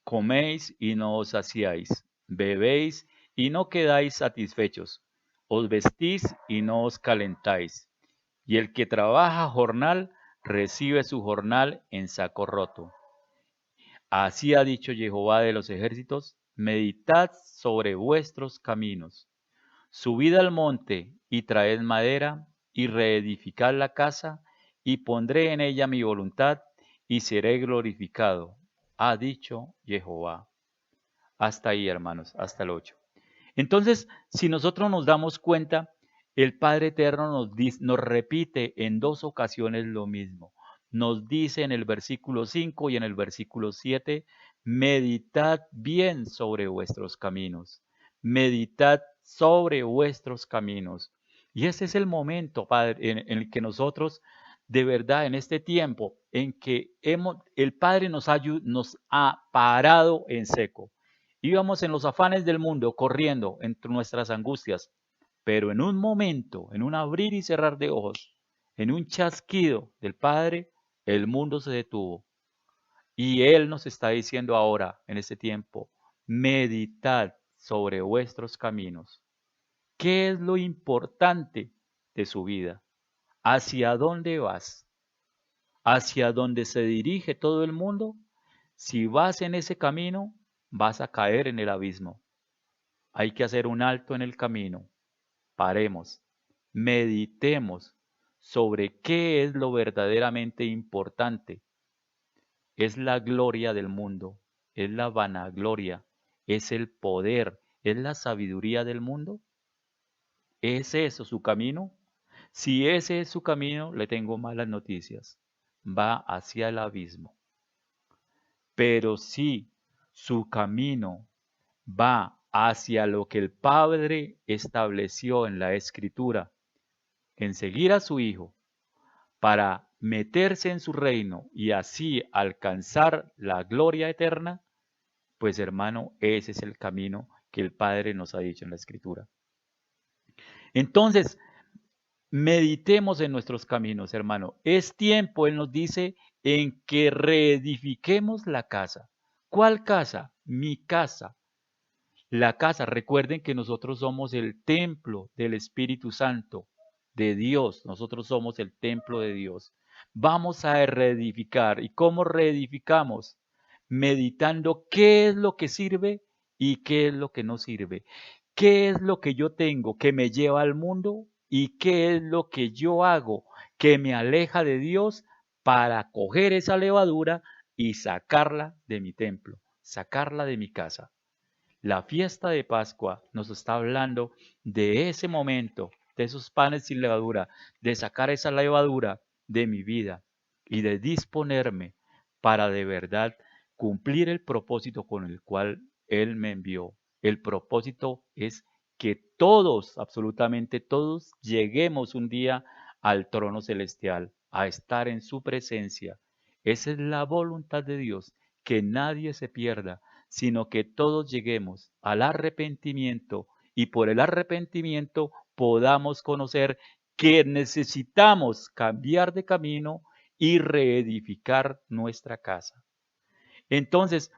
coméis y no os saciáis, bebéis y no quedáis satisfechos, os vestís y no os calentáis. Y el que trabaja jornal recibe su jornal en saco roto. Así ha dicho Jehová de los ejércitos: meditad sobre vuestros caminos. Subid al monte y traed madera y reedificad la casa, y pondré en ella mi voluntad y seré glorificado, ha dicho Jehová. Hasta ahí, hermanos, hasta el 8. Entonces, si nosotros nos damos cuenta, el Padre Eterno nos repite en 2 ocasiones lo mismo. Nos dice en el versículo 5 y en el versículo 7, meditad bien sobre vuestros caminos. Meditad sobre vuestros caminos. Y ese es el momento, Padre, en el que nosotros, de verdad, en este tiempo, en que el Padre nos ha parado en seco. Íbamos en los afanes del mundo, corriendo entre nuestras angustias, pero en un momento, en un abrir y cerrar de ojos, en un chasquido del Padre, el mundo se detuvo. Y Él nos está diciendo ahora, en este tiempo, meditad sobre vuestros caminos. ¿Qué es lo importante de su vida? ¿Hacia dónde vas? ¿Hacia dónde se dirige todo el mundo? Si vas en ese camino, vas a caer en el abismo. Hay que hacer un alto en el camino. Paremos, meditemos sobre qué es lo verdaderamente importante. Es la gloria del mundo, es la vanagloria, es el poder, es la sabiduría del mundo. ¿Es eso su camino? Si ese es su camino, le tengo malas noticias. Va hacia el abismo. Pero si su camino va hacia lo que el Padre estableció en la Escritura, en seguir a su Hijo, para meterse en su reino y así alcanzar la gloria eterna, pues hermano, ese es el camino que el Padre nos ha dicho en la Escritura. Entonces, meditemos en nuestros caminos, hermano. Es tiempo, Él nos dice, en que reedifiquemos la casa. ¿Cuál casa? Mi casa. La casa, recuerden que nosotros somos el templo del Espíritu Santo, de Dios. Nosotros somos el templo de Dios. Vamos a reedificar. ¿Y cómo reedificamos? Meditando qué es lo que sirve y qué es lo que no sirve. ¿Qué es lo que yo tengo que me lleva al mundo y qué es lo que yo hago que me aleja de Dios para coger esa levadura y sacarla de mi templo, sacarla de mi casa? La fiesta de Pascua nos está hablando de ese momento, de esos panes sin levadura, de sacar esa levadura de mi vida y de disponerme para de verdad cumplir el propósito con el cual Él me envió. El propósito es que todos, absolutamente todos, lleguemos un día al trono celestial, a estar en su presencia. Esa es la voluntad de Dios, que nadie se pierda, sino que todos lleguemos al arrepentimiento y por el arrepentimiento podamos conocer que necesitamos cambiar de camino y reedificar nuestra casa. Entonces,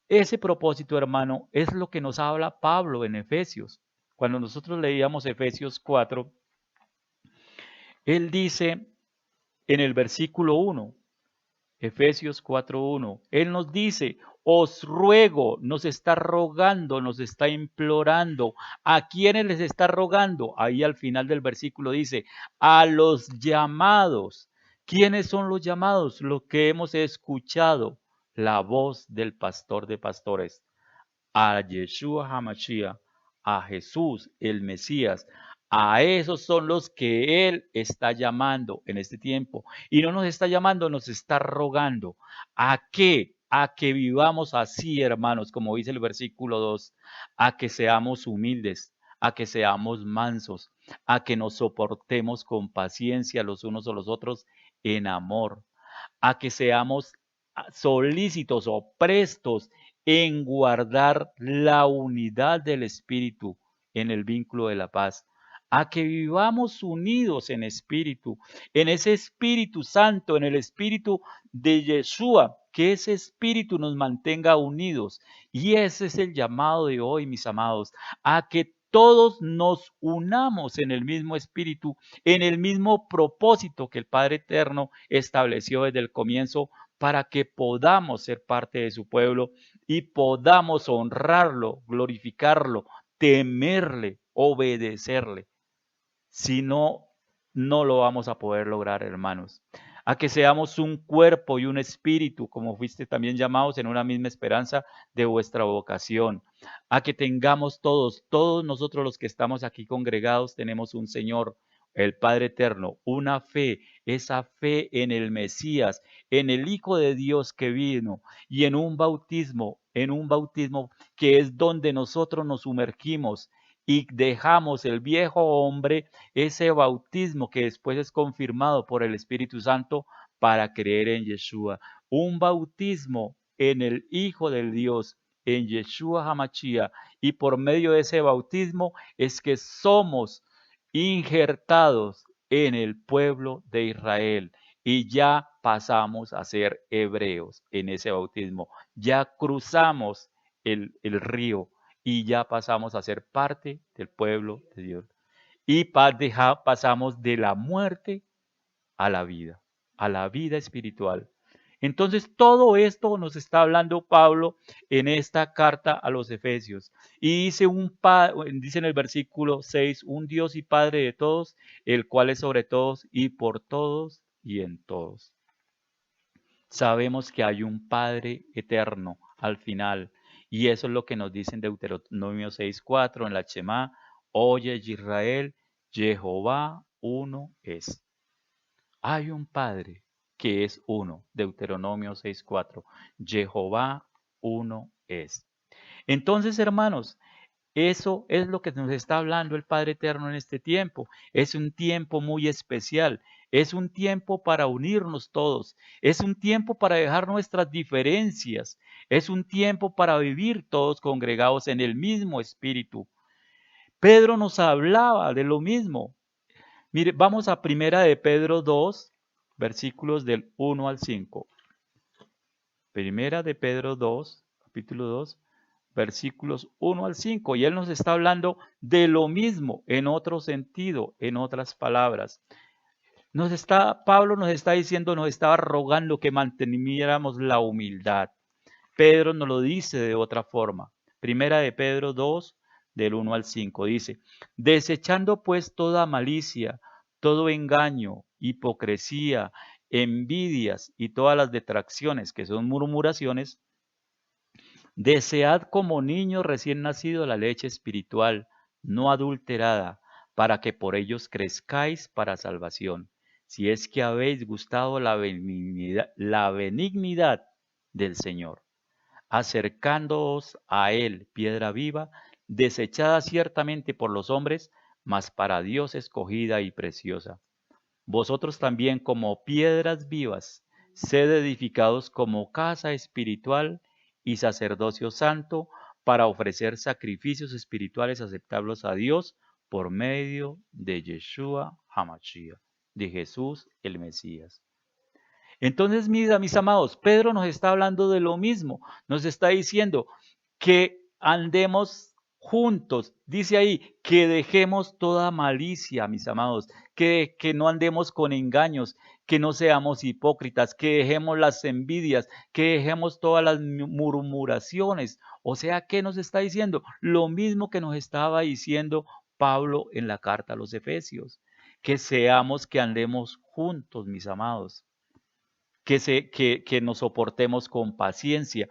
ese propósito, hermano, es lo que nos habla Pablo en Efesios. Cuando nosotros leíamos Efesios 4, él dice en el versículo 1, Efesios 4:1. Él nos dice, os ruego, nos está rogando, nos está implorando. ¿A quiénes les está rogando? Ahí al final del versículo dice, a los llamados. ¿Quiénes son los llamados? Los que hemos escuchado la voz del pastor de pastores, a Yeshua HaMashiach, a Jesús, el Mesías. A esos son los que Él está llamando en este tiempo. Y no nos está llamando, nos está rogando. ¿A qué? A que vivamos así, hermanos, como dice el versículo 2, a que seamos humildes, a que seamos mansos, a que nos soportemos con paciencia los unos a los otros en amor, a que seamos solícitos o prestos en guardar la unidad del Espíritu en el vínculo de la paz, a que vivamos unidos en espíritu, en ese Espíritu Santo, en el Espíritu de Yeshua, que ese Espíritu nos mantenga unidos. Y ese es el llamado de hoy, mis amados, a que todos nos unamos en el mismo espíritu, en el mismo propósito que el Padre Eterno estableció desde el comienzo para que podamos ser parte de su pueblo y podamos honrarlo, glorificarlo, temerle, obedecerle. Si no, no lo vamos a poder lograr, hermanos. A que seamos un cuerpo y un espíritu, como fuiste también llamados en una misma esperanza de vuestra vocación. A que tengamos todos nosotros los que estamos aquí congregados, tenemos un Señor, el Padre Eterno, una fe, esa fe en el Mesías, en el Hijo de Dios que vino y en un bautismo que es donde nosotros nos sumergimos y dejamos el viejo hombre, ese bautismo que después es confirmado por el Espíritu Santo para creer en Yeshua. Un bautismo en el Hijo del Dios, en Yeshua HaMashiach, y por medio de ese bautismo es que somos injertados en el pueblo de Israel y ya pasamos a ser hebreos en ese bautismo. Ya cruzamos el río y ya pasamos a ser parte del pueblo de Dios. Y pasamos de la muerte a la vida espiritual. Entonces todo esto nos está hablando Pablo en esta carta a los Efesios. Y dice en el versículo 6, un Dios y Padre de todos, el cual es sobre todos y por todos y en todos. Sabemos que hay un Padre eterno al final. Y eso es lo que nos dice en Deuteronomio 6:4 en la Shemá. Oye Israel, Jehová uno es. Hay un Padre que es uno. Deuteronomio 6:4. Jehová uno es. Entonces, hermanos, eso es lo que nos está hablando el Padre Eterno en este tiempo. Es un tiempo muy especial. Es un tiempo para unirnos todos. Es un tiempo para dejar nuestras diferencias. Es un tiempo para vivir todos congregados en el mismo espíritu. Pedro nos hablaba de lo mismo. Mire, vamos a Primera de Pedro 2, versículos del 1 al 5. Primera de Pedro 2, capítulo 2, versículos 1 al 5. Y él nos está hablando de lo mismo en otro sentido, en otras palabras. Pablo nos está diciendo, nos estaba rogando que manteniéramos la humildad. Pedro nos lo dice de otra forma. Primera de Pedro 2, del 1 al 5, dice: desechando pues toda malicia, todo engaño, hipocresía, envidias y todas las detracciones, que son murmuraciones, desead como niños recién nacidos la leche espiritual, no adulterada, para que por ellos crezcáis para salvación, si es que habéis gustado la benignidad del Señor, acercándoos a Él, piedra viva, desechada ciertamente por los hombres, mas para Dios escogida y preciosa. Vosotros también, como piedras vivas, sed edificados como casa espiritual y sacerdocio santo, para ofrecer sacrificios espirituales aceptables a Dios por medio de Yeshua HaMashiach, de Jesús el Mesías. Entonces, mis amados, Pedro nos está hablando de lo mismo. Nos está diciendo que andemos juntos. Dice ahí que dejemos toda malicia, mis amados, que no andemos con engaños, que no seamos hipócritas, que dejemos las envidias, que dejemos todas las murmuraciones. O sea, ¿qué nos está diciendo? Lo mismo que nos estaba diciendo Pablo en la carta a los Efesios. Que andemos juntos, mis amados. Que nos soportemos con paciencia,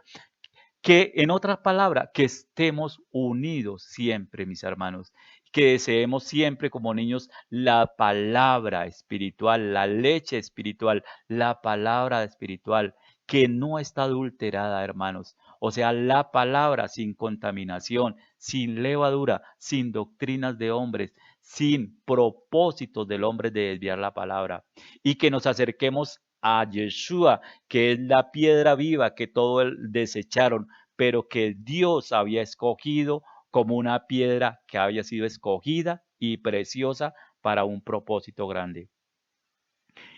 que en otras palabras, que estemos unidos siempre, mis hermanos, que deseemos siempre como niños la palabra espiritual, la leche espiritual, la palabra espiritual, que no está adulterada, hermanos. O sea, la palabra sin contaminación, sin levadura, sin doctrinas de hombres, sin propósitos del hombre de desviar la palabra. Y que nos acerquemos a Yeshua, que es la piedra viva que todos desecharon, pero que Dios había escogido como una piedra que había sido escogida y preciosa para un propósito grande.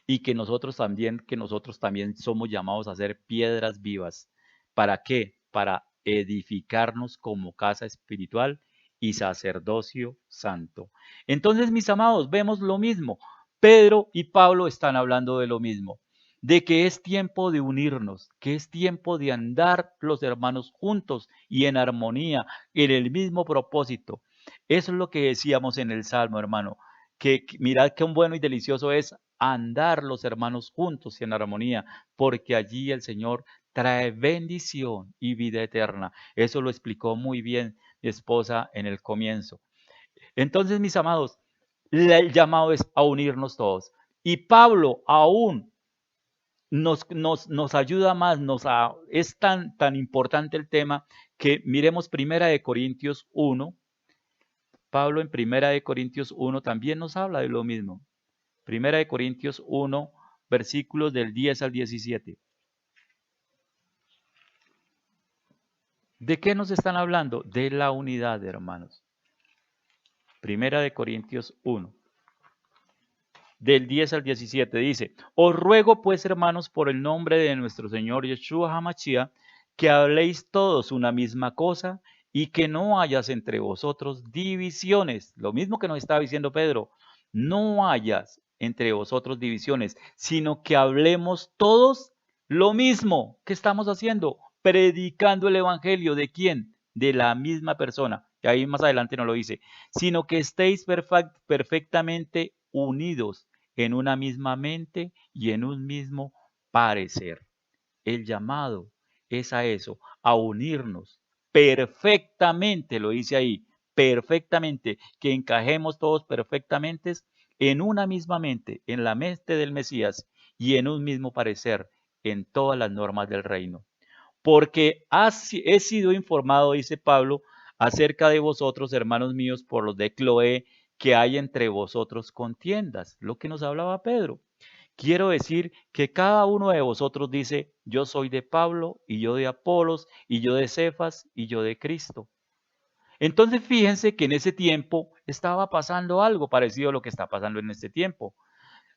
Y que nosotros también somos llamados a ser piedras vivas. ¿Para qué? Para edificarnos como casa espiritual y sacerdocio santo. Entonces, mis amados, vemos lo mismo. Pedro y Pablo están hablando de lo mismo, de que es tiempo de unirnos, que es tiempo de andar los hermanos juntos y en armonía, en el mismo propósito. Eso es lo que decíamos en el Salmo, hermano, que mirad qué bueno y delicioso es andar los hermanos juntos y en armonía, porque allí el Señor trae bendición y vida eterna. Eso lo explicó muy bien mi esposa en el comienzo. Entonces, mis amados, el llamado es a unirnos todos. Y Pablo aún nos ayuda más, es tan importante el tema que miremos Primera de Corintios 1. Pablo en Primera de Corintios 1 también nos habla de lo mismo. Primera de Corintios 1, versículos del 10 al 17. ¿De qué nos están hablando? De la unidad, hermanos. Primera de Corintios 1. Del 10 al 17 dice: os ruego pues, hermanos, por el nombre de nuestro Señor Yeshua HaMashiach, que habléis todos una misma cosa y que no hayas entre vosotros divisiones. Lo mismo que nos estaba diciendo Pedro, no hayas entre vosotros divisiones, sino que hablemos todos lo mismo que estamos haciendo, predicando el evangelio. ¿De quién? De la misma persona. Y ahí más adelante nos lo dice, sino que estéis perfectamente unidos en una misma mente y en un mismo parecer. El llamado es a eso, a unirnos perfectamente, lo dice ahí, perfectamente, que encajemos todos perfectamente en una misma mente, en la mente del Mesías y en un mismo parecer en todas las normas del reino. Porque he sido informado, dice Pablo, acerca de vosotros, hermanos míos, por los de Cloé, que hay entre vosotros contiendas, lo que nos hablaba Pedro. quiero decir que cada uno de vosotros dice, yo soy de Pablo, y yo de Apolos, y yo de Cefas, y yo de Cristo. Entonces fíjense que en ese tiempo estaba pasando algo parecido a lo que está pasando en este tiempo.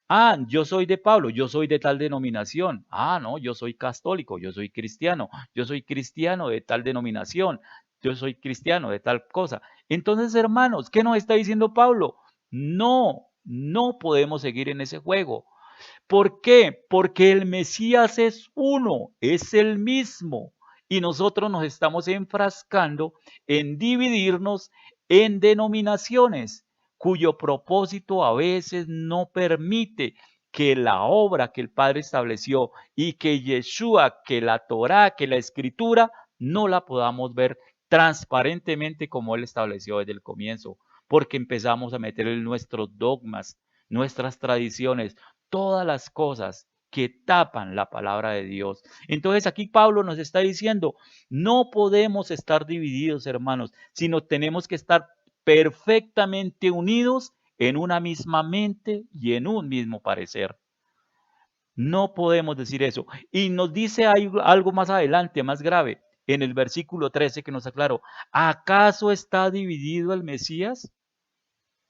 Ah, yo soy de Pablo, yo soy de tal denominación. Ah, no, yo soy católico, yo soy cristiano de tal denominación, yo soy cristiano de tal cosa. Entonces, hermanos, ¿qué nos está diciendo Pablo? No, no podemos seguir en ese juego. ¿Por qué? Porque el Mesías es uno, es el mismo. Y nosotros nos estamos enfrascando en dividirnos en denominaciones, cuyo propósito a veces no permite que la obra que el Padre estableció y que Yeshua, que la Torá, que la Escritura, no la podamos ver transparentemente como Él estableció desde el comienzo, porque empezamos a meter en nuestros dogmas, nuestras tradiciones, todas las cosas que tapan la palabra de Dios. Entonces aquí Pablo nos está diciendo, no podemos estar divididos, hermanos, sino tenemos que estar perfectamente unidos en una misma mente y en un mismo parecer. No podemos decir eso. Y nos dice algo más adelante, más grave, en el versículo 13 que nos aclaró, ¿acaso está dividido el Mesías?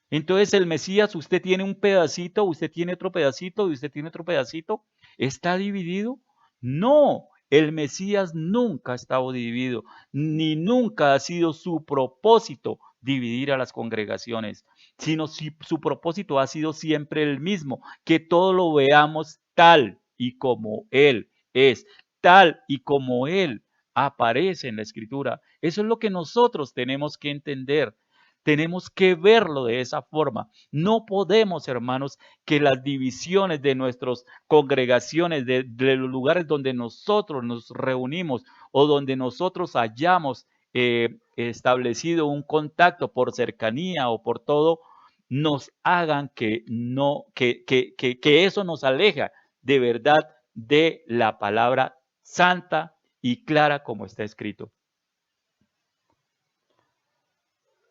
Entonces el Mesías, usted tiene un pedacito, usted tiene otro pedacito y usted tiene otro pedacito. ¿Está dividido? No, el Mesías nunca ha estado dividido, ni nunca ha sido su propósito dividir a las congregaciones, sino su propósito ha sido siempre el mismo, que todos lo veamos tal y como Él es, tal y como Él aparece en la Escritura. Eso es lo que nosotros tenemos que entender. Tenemos que verlo de esa forma. No podemos, hermanos, que las divisiones de nuestras congregaciones, de los lugares donde nosotros nos reunimos o donde nosotros hayamos establecido un contacto por cercanía o por todo, nos hagan que no, que eso nos aleja de verdad de la palabra santa y clara como está escrito.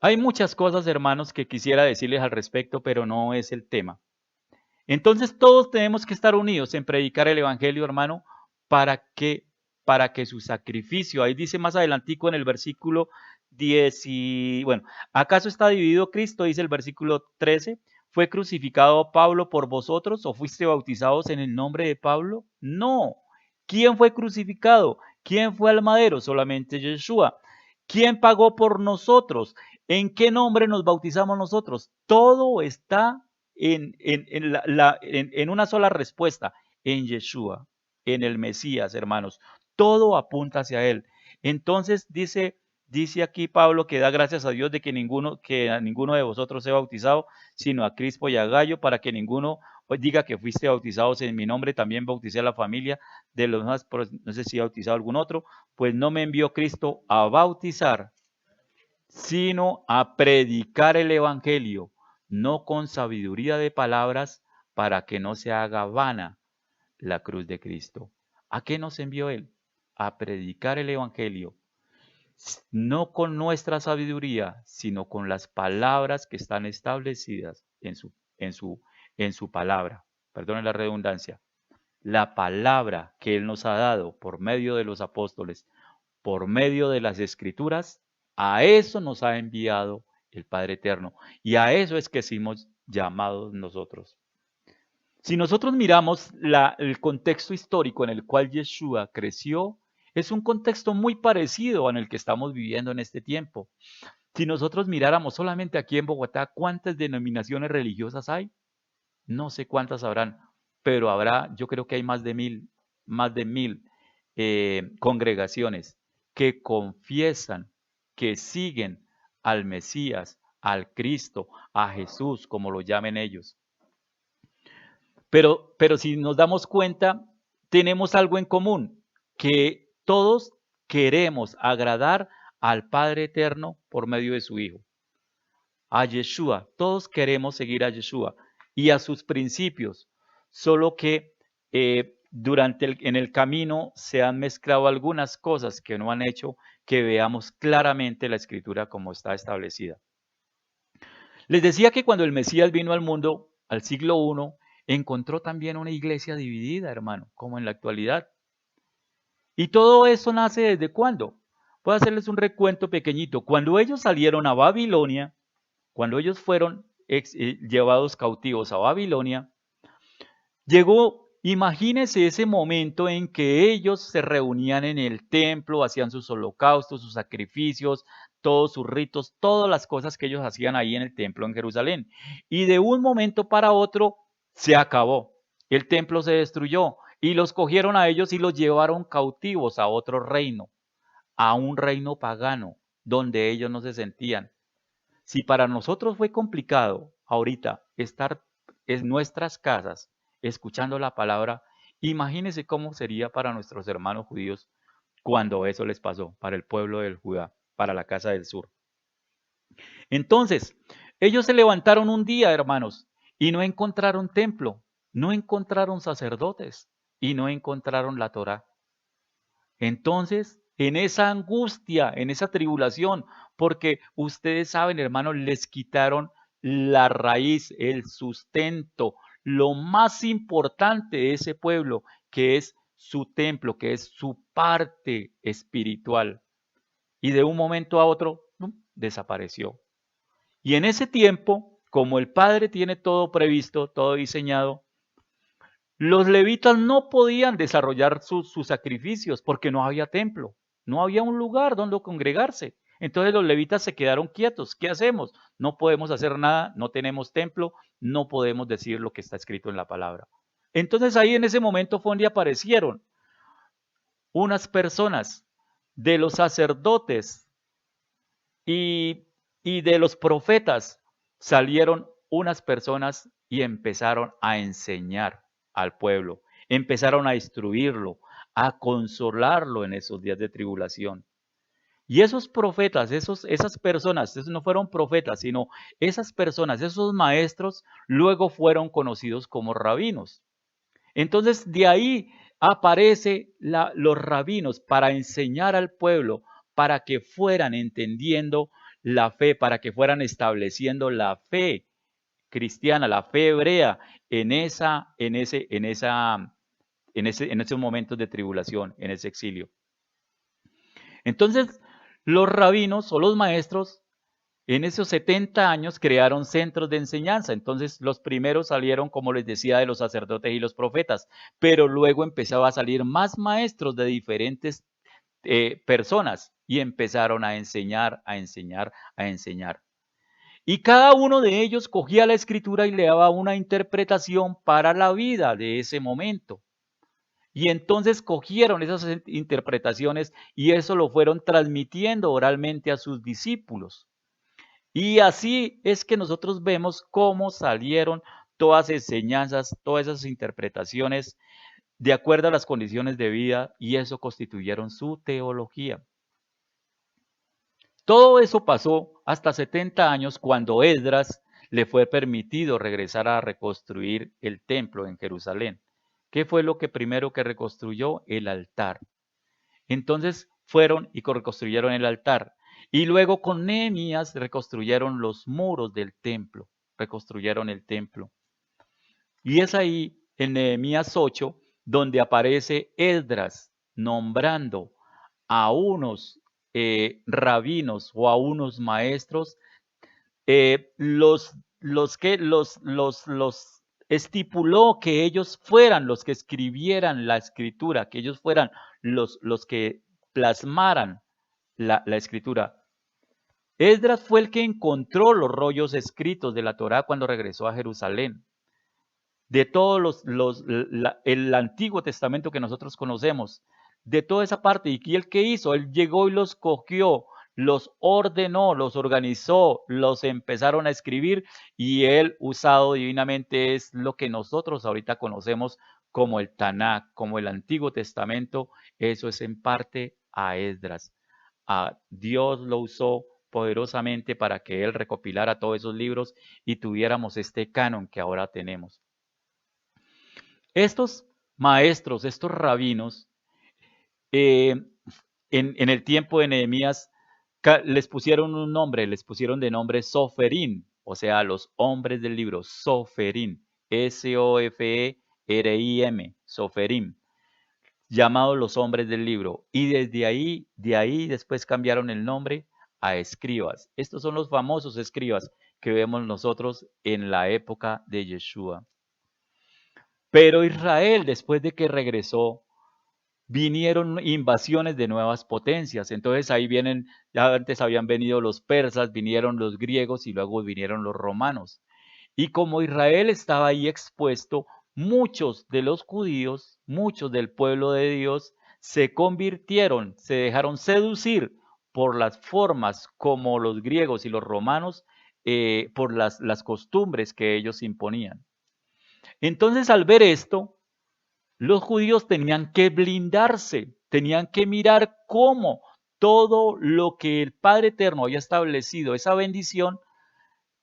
Hay muchas cosas, hermanos, que quisiera decirles al respecto, pero no es el tema. Entonces todos tenemos que estar unidos en predicar el Evangelio, hermano, para que, para que su sacrificio, ahí dice más adelantico en el versículo 10, bueno, ¿acaso está dividido Cristo? Dice el versículo 13, ¿fue crucificado Pablo por vosotros o fuiste bautizados en el nombre de Pablo? No. ¿Quién fue crucificado? ¿Quién fue al madero? Solamente Yeshua. ¿Quién pagó por nosotros? ¿En qué nombre nos bautizamos nosotros? Todo está en una sola respuesta, en Yeshua, en el Mesías, hermanos. Todo apunta hacia Él. Entonces dice aquí Pablo que da gracias a Dios de que a ninguno de vosotros sea bautizado, sino a Crispo y a Gallo, para que ninguno diga que fuiste bautizados en mi nombre. También bauticé a la familia de los demás, no sé si ha bautizado algún otro, pues no me envió Cristo a bautizar, sino a predicar el Evangelio, no con sabiduría de palabras, para que no se haga vana la cruz de Cristo. ¿A qué nos envió Él? A predicar el Evangelio, no con nuestra sabiduría, sino con las palabras que están establecidas en su palabra. Perdonen la redundancia. La palabra que Él nos ha dado por medio de los apóstoles, por medio de las Escrituras, a eso nos ha enviado el Padre Eterno. Y a eso es que somos llamados nosotros. Si nosotros miramos el contexto histórico en el cual Yeshua creció, es un contexto muy parecido al que estamos viviendo en este tiempo. Si nosotros miráramos solamente aquí en Bogotá, ¿cuántas denominaciones religiosas hay? No sé cuántas habrán, pero habrá, yo creo que hay más de mil congregaciones que confiesan, que siguen al Mesías, al Cristo, a Jesús, como lo llamen ellos. Pero si nos damos cuenta, tenemos algo en común, que todos queremos agradar al Padre Eterno por medio de su Hijo, a Yeshua. Todos queremos seguir a Yeshua y a sus principios, solo que en el camino se han mezclado algunas cosas que no han hecho que veamos claramente la Escritura como está establecida. Les decía que cuando el Mesías vino al mundo, al siglo I, encontró también una iglesia dividida, hermano, como en la actualidad. Y todo eso nace ¿desde cuándo? Voy a hacerles un recuento pequeñito. Cuando ellos salieron a Babilonia, cuando ellos fueron llevados cautivos a Babilonia, llegó, imagínense ese momento en que ellos se reunían en el templo, hacían sus holocaustos, sus sacrificios, todos sus ritos, todas las cosas que ellos hacían ahí en el templo en Jerusalén. Y de un momento para otro se acabó. El templo se destruyó y los cogieron a ellos y los llevaron cautivos a otro reino, a un reino pagano, donde ellos no se sentían. Si para nosotros fue complicado ahorita estar en nuestras casas escuchando la palabra, imagínense cómo sería para nuestros hermanos judíos cuando eso les pasó, para el pueblo del Judá, para la casa del sur. Entonces, ellos se levantaron un día, hermanos, y no encontraron templo, no encontraron sacerdotes y no encontraron la Torá. Entonces, en esa angustia, en esa tribulación, porque ustedes saben, hermanos, les quitaron la raíz, el sustento, lo más importante de ese pueblo, que es su templo, que es su parte espiritual. Y de un momento a otro, ¡pum!, desapareció. Y en ese tiempo, como el Padre tiene todo previsto, todo diseñado, los levitas no podían desarrollar sus sacrificios porque no había templo, no había un lugar donde congregarse. Entonces los levitas se quedaron quietos. ¿Qué hacemos? No podemos hacer nada, no tenemos templo, no podemos decir lo que está escrito en la palabra. Entonces ahí en ese momento fue donde aparecieron unas personas de los sacerdotes y, y de los profetas. Salieron unas personas y empezaron a enseñar al pueblo, empezaron a instruirlo, a consolarlo en esos días de tribulación. Y esos profetas, esas personas, esos no fueron profetas, sino esas personas, esos maestros, luego fueron conocidos como rabinos. Entonces de ahí aparece los rabinos para enseñar al pueblo, para que fueran entendiendo la fe, para que fueran estableciendo la fe cristiana, la fe hebrea en esos momentos de tribulación, en ese exilio. Entonces, los rabinos o los maestros en esos 70 años crearon centros de enseñanza. Entonces, los primeros salieron, como les decía, de los sacerdotes y los profetas, pero luego empezaba a salir más maestros de diferentes personas y empezaron a enseñar, a enseñar, a enseñar. Y cada uno de ellos cogía la escritura y le daba una interpretación para la vida de ese momento. Y entonces cogieron esas interpretaciones y eso lo fueron transmitiendo oralmente a sus discípulos. Y así es que nosotros vemos cómo salieron todas esas enseñanzas, todas esas interpretaciones de acuerdo a las condiciones de vida y eso constituyeron su teología. Todo eso pasó hasta 70 años cuando Esdras le fue permitido regresar a reconstruir el templo en Jerusalén. ¿Qué fue lo que primero que reconstruyó? El altar. Entonces fueron y reconstruyeron el altar. Y luego con Nehemías reconstruyeron los muros del templo, reconstruyeron el templo. Y es ahí, en Nehemías 8, donde aparece Esdras nombrando a unos rabinos o a unos maestros, los estipuló que ellos fueran los que escribieran la escritura, que ellos fueran los que plasmaran la escritura. Esdras fue el que encontró los rollos escritos de la Torá cuando regresó a Jerusalén. De todos el Antiguo Testamento que nosotros conocemos, de toda esa parte. ¿Y él qué hizo? Él llegó y los cogió, los ordenó, los organizó, los empezaron a escribir y él, usado divinamente, es lo que nosotros ahorita conocemos como el Tanakh, como el Antiguo Testamento. Eso es en parte a Esdras. Dios lo usó poderosamente para que él recopilara todos esos libros y tuviéramos este canon que ahora tenemos. Estos maestros, estos rabinos, en el tiempo de Nehemías, les pusieron un nombre, les pusieron de nombre Soferín, o sea, los hombres del libro, Soferín. Soferim, Soferim, llamados los hombres del libro. Y de ahí después cambiaron el nombre a escribas. Estos son los famosos escribas que vemos nosotros en la época de Yeshua. Pero Israel, después de que regresó, vinieron invasiones de nuevas potencias. Entonces ahí vienen, ya antes habían venido los persas, vinieron los griegos y luego vinieron los romanos. Y como Israel estaba ahí expuesto, muchos de los judíos, muchos del pueblo de Dios, se convirtieron, se dejaron seducir por las formas como los griegos y los romanos, por las costumbres que ellos imponían. Entonces, al ver esto, los judíos tenían que blindarse, tenían que mirar cómo todo lo que el Padre Eterno había establecido, esa bendición,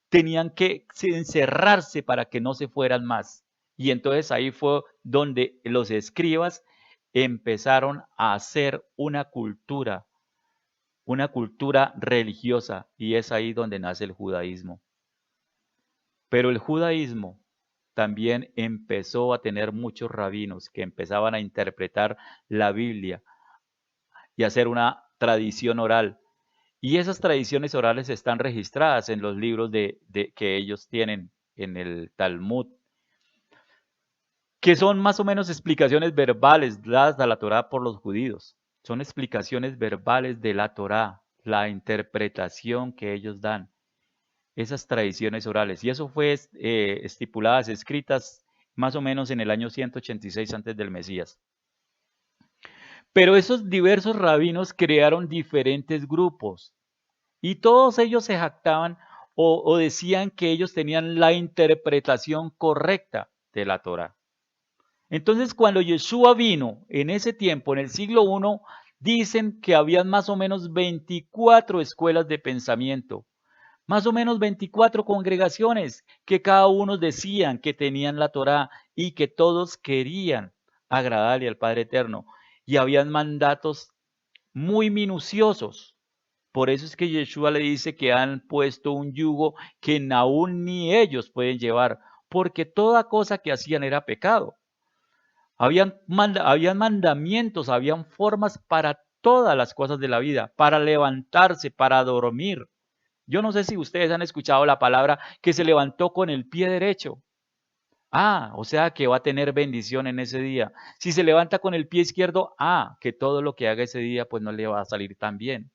tenían que encerrarse para que no se fueran más. Y entonces ahí fue donde los escribas empezaron a hacer una cultura religiosa, y es ahí donde nace el judaísmo. Pero el judaísmo también empezó a tener muchos rabinos que empezaban a interpretar la Biblia y a hacer una tradición oral. Y esas tradiciones orales están registradas en los libros que ellos tienen en el Talmud, que son más o menos explicaciones verbales dadas a la Torá por los judíos. Son explicaciones verbales de la Torá, la interpretación que ellos dan, esas tradiciones orales. Y eso fue estipuladas, escritas más o menos en el año 186 antes del Mesías. Pero esos diversos rabinos crearon diferentes grupos. Y todos ellos se jactaban o decían que ellos tenían la interpretación correcta de la Torá. Entonces, cuando Yeshua vino en ese tiempo, en el siglo I, dicen que habían más o menos 24 escuelas de pensamiento, más o menos 24 congregaciones que cada uno decían que tenían la Torá y que todos querían agradarle al Padre Eterno. Y habían mandatos muy minuciosos. Por eso es que Yeshua le dice que han puesto un yugo que aún ni ellos pueden llevar, porque toda cosa que hacían era pecado. Habían mandamientos, habían formas para todas las cosas de la vida, para levantarse, para dormir. Yo no sé si ustedes han escuchado la palabra que se levantó con el pie derecho. O sea que va a tener bendición en ese día. Si se levanta con el pie izquierdo, que todo lo que haga ese día pues no le va a salir tan bien.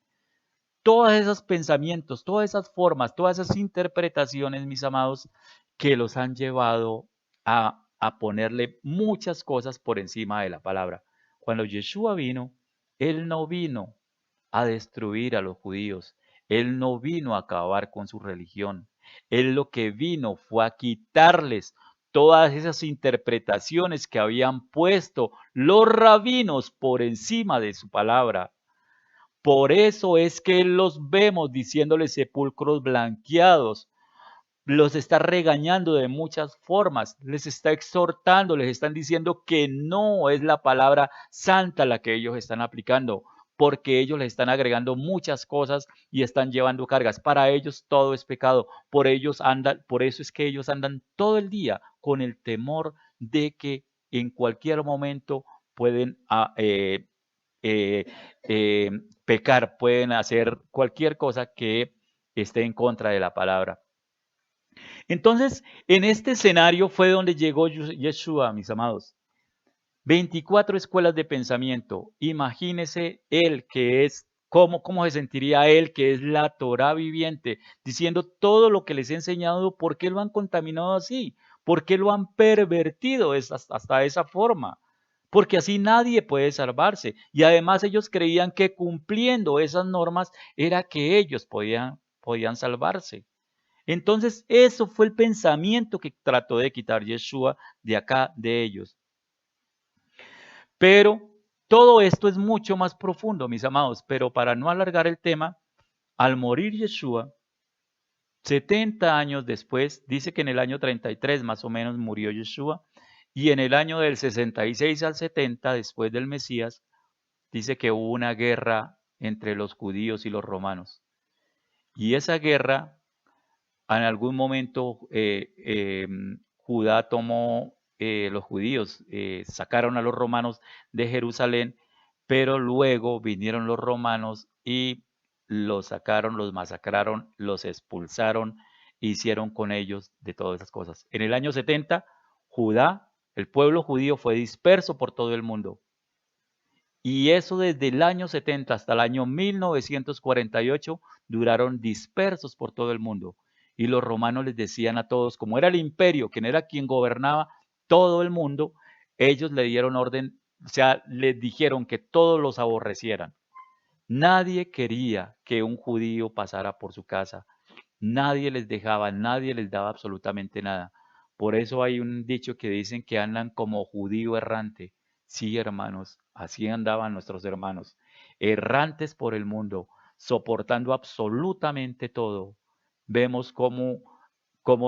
Todos esos pensamientos, todas esas formas, todas esas interpretaciones, mis amados, que los han llevado a ponerle muchas cosas por encima de la palabra. Cuando Yeshua vino, Él no vino a destruir a los judíos. Él no vino a acabar con su religión. Él lo que vino fue a quitarles todas esas interpretaciones que habían puesto los rabinos por encima de su palabra. Por eso es que los vemos diciéndoles sepulcros blanqueados. Los está regañando de muchas formas, les está exhortando, les están diciendo que no es la palabra santa la que ellos están aplicando, porque ellos les están agregando muchas cosas y están llevando cargas. Para ellos todo es pecado, por eso es que ellos andan todo el día con el temor de que en cualquier momento pueden eh, pecar, pueden hacer cualquier cosa que esté en contra de la palabra. Entonces, en este escenario fue donde llegó Yeshua, mis amados. 24 escuelas de pensamiento. Imagínese él que es, ¿cómo se sentiría él que es la Torá viviente? Diciendo todo lo que les he enseñado, ¿por qué lo han contaminado así? ¿Por qué lo han pervertido hasta esa forma? Porque así nadie puede salvarse. Y además ellos creían que cumpliendo esas normas era que ellos podían salvarse. Entonces, eso fue el pensamiento que trató de quitar Yeshua de acá, de ellos. Pero todo esto es mucho más profundo, mis amados. Pero para no alargar el tema, al morir Yeshua, 70 años después, dice que en el año 33 más o menos murió Yeshua, y en el año del 66 al 70, después del Mesías, dice que hubo una guerra entre los judíos y los romanos. Y esa guerra en algún momento Judá tomó, los judíos sacaron a los romanos de Jerusalén, pero luego vinieron los romanos y los sacaron, los masacraron, los expulsaron, hicieron con ellos de todas esas cosas. En el año 70, Judá, el pueblo judío, fue disperso por todo el mundo. Y eso desde el año 70 hasta el año 1948 duraron dispersos por todo el mundo. Y los romanos les decían a todos, como era el imperio, quien era quien gobernaba todo el mundo, ellos le dieron orden, o sea, les dijeron que todos los aborrecieran. Nadie quería que un judío pasara por su casa. Nadie les dejaba, nadie les daba absolutamente nada. Por eso hay un dicho que dicen que andan como judío errante. Sí, hermanos, así andaban nuestros hermanos, errantes por el mundo, soportando absolutamente todo. Vemos cómo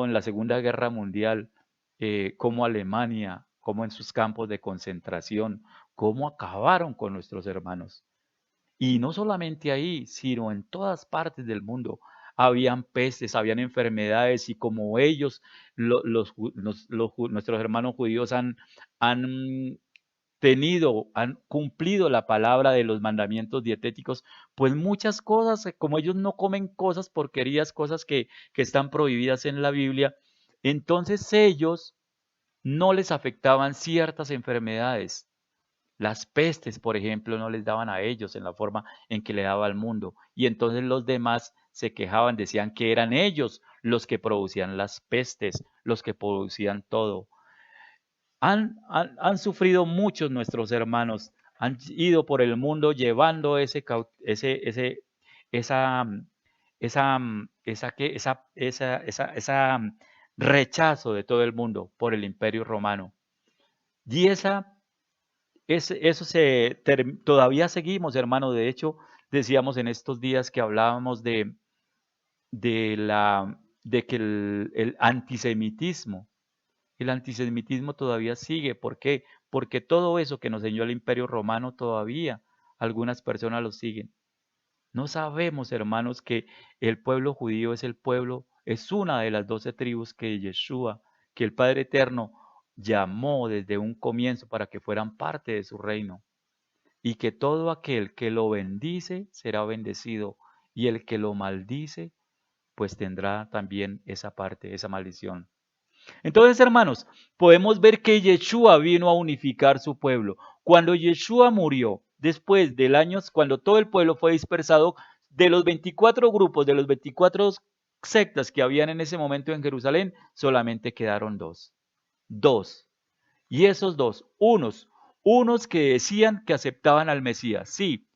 en la Segunda Guerra Mundial, cómo Alemania, cómo en sus campos de concentración, cómo acabaron con nuestros hermanos. Y no solamente ahí, sino en todas partes del mundo. Habían pestes, habían enfermedades y como ellos, nuestros hermanos judíos han han cumplido la palabra de los mandamientos dietéticos, pues muchas cosas, como ellos no comen cosas porquerías, cosas que están prohibidas en la Biblia, entonces ellos no les afectaban ciertas enfermedades. Las pestes, por ejemplo, no les daban a ellos en la forma en que le daba al mundo. Y entonces los demás se quejaban, decían que eran ellos los que producían las pestes, los que producían todo. Han sufrido muchos nuestros hermanos, han ido por el mundo llevando esa, rechazo de todo el mundo por el imperio romano. Y eso todavía seguimos, hermano. De hecho, decíamos en estos días que hablábamos de que el antisemitismo todavía sigue. ¿Por qué? Porque todo eso que nos enseñó el Imperio Romano todavía algunas personas lo siguen. No sabemos, hermanos, que el pueblo judío es una de las 12 tribus que Yeshua, que el Padre Eterno llamó desde un comienzo para que fueran parte de su reino. Y que todo aquel que lo bendice será bendecido, y el que lo maldice, pues tendrá también esa parte, esa maldición. Entonces, hermanos, podemos ver que Yeshua vino a unificar su pueblo. Cuando Yeshua murió, después del año, cuando todo el pueblo fue dispersado, de los 24 grupos, de los 24 sectas que habían en ese momento en Jerusalén, solamente quedaron dos. Dos. Y esos dos, unos que decían que aceptaban al Mesías, sí,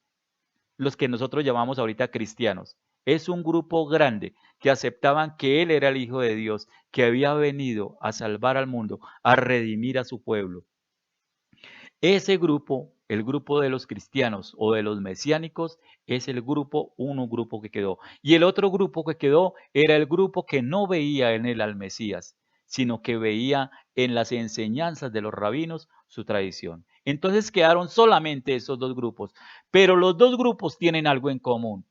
los que nosotros llamamos ahorita cristianos. Es un grupo grande que aceptaban que Él era el Hijo de Dios, que había venido a salvar al mundo, a redimir a su pueblo. Ese grupo, el grupo de los cristianos o de los mesiánicos, es el grupo, un grupo que quedó. Y el otro grupo que quedó era el grupo que no veía en él al Mesías, sino que veía en las enseñanzas de los rabinos su tradición. Entonces quedaron solamente esos dos grupos, pero los dos grupos tienen algo en común,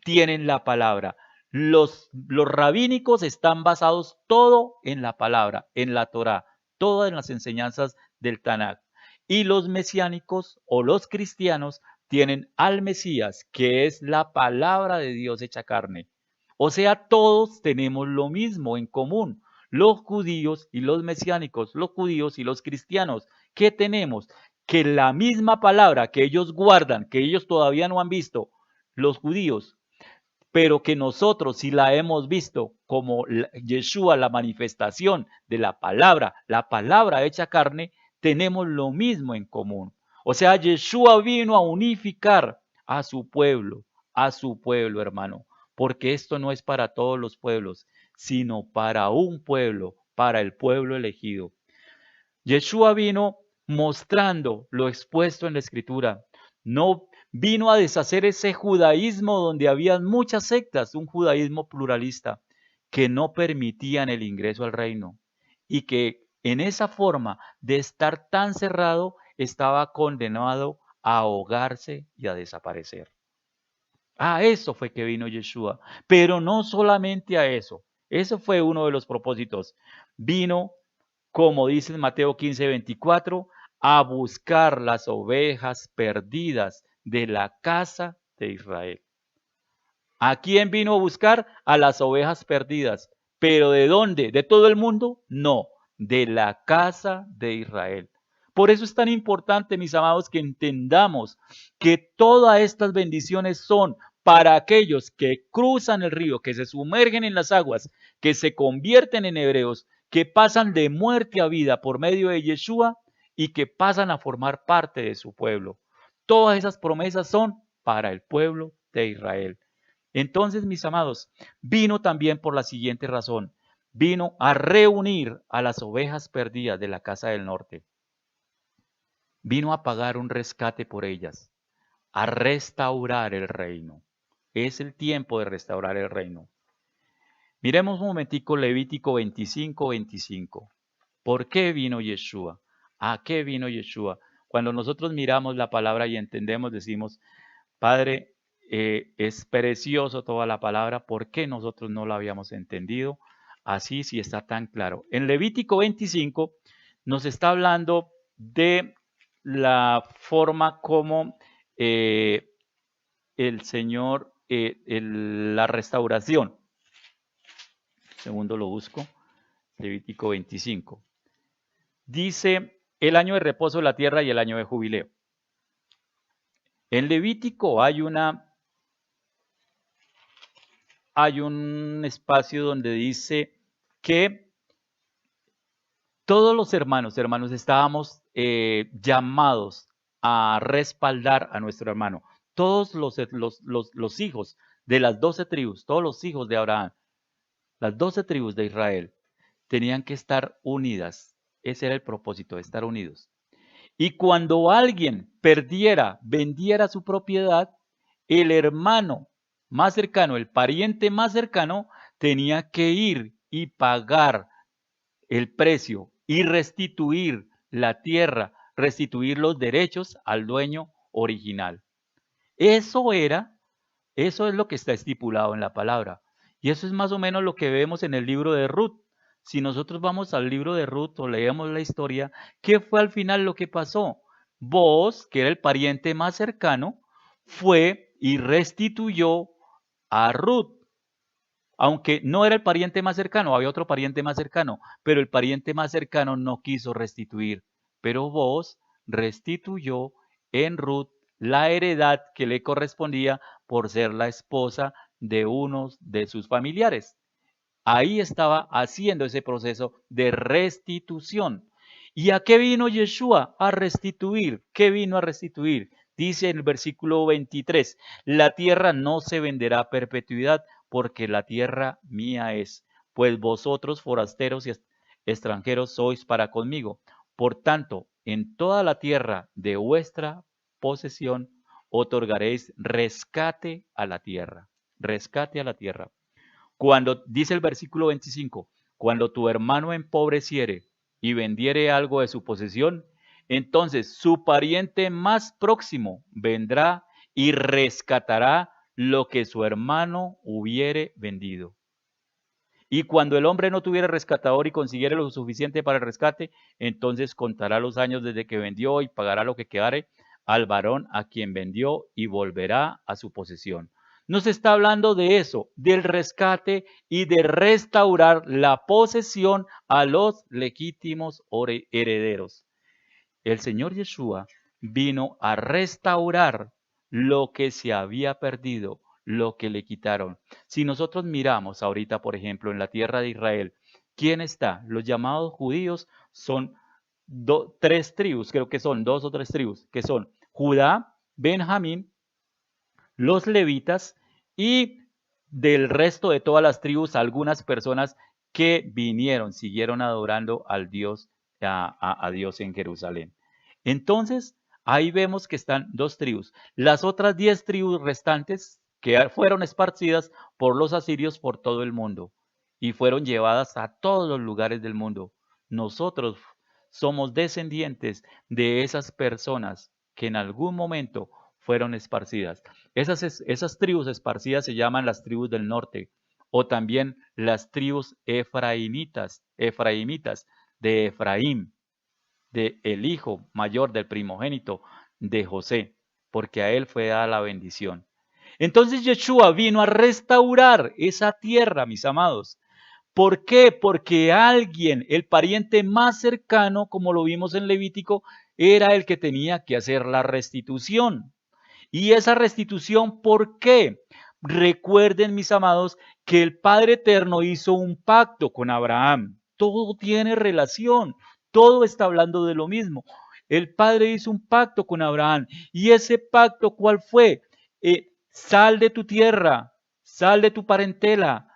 tienen la palabra. Los rabínicos están basados todo en la palabra, en la Torá, todas en las enseñanzas del Tanakh. Y los mesiánicos o los cristianos tienen al Mesías, que es la palabra de Dios hecha carne. O sea, todos tenemos lo mismo en común. Los judíos y los mesiánicos, los judíos y los cristianos. ¿Qué tenemos? Que la misma palabra que ellos guardan, que ellos todavía no han visto, los judíos, pero que nosotros sí la hemos visto como Yeshua, la manifestación de la palabra hecha carne, tenemos lo mismo en común. O sea, Yeshua vino a unificar a su pueblo, hermano, porque esto no es para todos los pueblos, sino para un pueblo, para el pueblo elegido. Yeshua vino mostrando lo expuesto en la Escritura. No vino a deshacer ese judaísmo donde había muchas sectas, un judaísmo pluralista, que no permitían el ingreso al reino y que en esa forma de estar tan cerrado estaba condenado a ahogarse y a desaparecer. A eso fue que vino Yeshua, pero no solamente a eso. Eso fue uno de los propósitos. Vino como dice en Mateo 15:24, a buscar las ovejas perdidas de la casa de Israel. ¿A quién vino a buscar? A las ovejas perdidas. ¿Pero de dónde? ¿De todo el mundo? No, de la casa de Israel. Por eso es tan importante, mis amados, que entendamos que todas estas bendiciones son para aquellos que cruzan el río, que se sumergen en las aguas, que se convierten en hebreos, que pasan de muerte a vida por medio de Yeshua y que pasan a formar parte de su pueblo. Todas esas promesas son para el pueblo de Israel. Entonces, mis amados, vino también por la siguiente razón. Vino a reunir a las ovejas perdidas de la casa del norte. Vino a pagar un rescate por ellas, a restaurar el reino. Es el tiempo de restaurar el reino. Miremos un momentico Levítico 25:25. ¿Por qué vino Yeshua? ¿A qué vino Yeshua? Cuando nosotros miramos la palabra y entendemos, decimos, Padre, es precioso toda la palabra, ¿por qué nosotros no la habíamos entendido? Así sí está tan claro. En Levítico 25 nos está hablando de la forma como el Señor, la restauración. Segundo lo busco, Levítico 25. Dice el año de reposo de la tierra y el año de jubileo. En Levítico hay un espacio donde dice que todos los hermanos, estábamos llamados a respaldar a nuestro hermano. Todos los hijos de las 12 tribus, todos los hijos de Abraham, las 12 tribus de Israel, tenían que estar unidas. Ese era el propósito, de estar unidos. Y cuando alguien vendiera su propiedad, el hermano más cercano, el pariente más cercano, tenía que ir y pagar el precio y restituir la tierra, restituir los derechos al dueño original. Eso es lo que está estipulado en la palabra. Y eso es más o menos lo que vemos en el libro de Ruth. Si nosotros vamos al libro de Ruth o leemos la historia, ¿qué fue al final lo que pasó? Boaz, que era el pariente más cercano, fue y restituyó a Ruth. Aunque no era el pariente más cercano, había otro pariente más cercano, pero el pariente más cercano no quiso restituir. Pero Boaz restituyó en Ruth la heredad que le correspondía por ser la esposa de uno de sus familiares. Ahí estaba haciendo ese proceso de restitución. ¿Y a qué vino Yeshua? A restituir. ¿Qué vino a restituir? Dice en el versículo 23, la tierra no se venderá a perpetuidad, porque la tierra mía es, pues vosotros forasteros y extranjeros sois para conmigo. Por tanto, en toda la tierra de vuestra posesión otorgaréis rescate a la tierra. Rescate a la tierra. Cuando dice el versículo 25, cuando tu hermano empobreciere y vendiere algo de su posesión, entonces su pariente más próximo vendrá y rescatará lo que su hermano hubiere vendido. Y cuando el hombre no tuviera rescatador y consiguiere lo suficiente para el rescate, entonces contará los años desde que vendió y pagará lo que quedare al varón a quien vendió y volverá a su posesión. Nos está hablando de eso, del rescate y de restaurar la posesión a los legítimos herederos. El Señor Yeshua vino a restaurar lo que se había perdido, lo que le quitaron. Si nosotros miramos ahorita, por ejemplo, en la tierra de Israel, ¿quién está? Los llamados judíos son tres tribus, creo que son 2 o 3 tribus, que son Judá, Benjamín, los levitas y del resto de todas las tribus, algunas personas que vinieron, siguieron adorando al Dios, a Dios en Jerusalén. Entonces, ahí vemos que están 2 tribus. Las otras 10 tribus restantes que fueron esparcidas por los asirios por todo el mundo y fueron llevadas a todos los lugares del mundo. Nosotros somos descendientes de esas personas que en algún momento fueron esparcidas. Esas tribus esparcidas se llaman las tribus del norte o también las tribus efraimitas de Efraín, de el hijo mayor del primogénito de José, porque a él fue dada la bendición. Entonces Yeshua vino a restaurar esa tierra, mis amados. ¿Por qué? Porque alguien, el pariente más cercano, como lo vimos en Levítico, era el que tenía que hacer la restitución. Y esa restitución, ¿por qué? Recuerden, mis amados, que el Padre Eterno hizo un pacto con Abraham. Todo tiene relación, todo está hablando de lo mismo. El Padre hizo un pacto con Abraham. ¿Y ese pacto cuál fue? Sal de tu tierra, sal de tu parentela,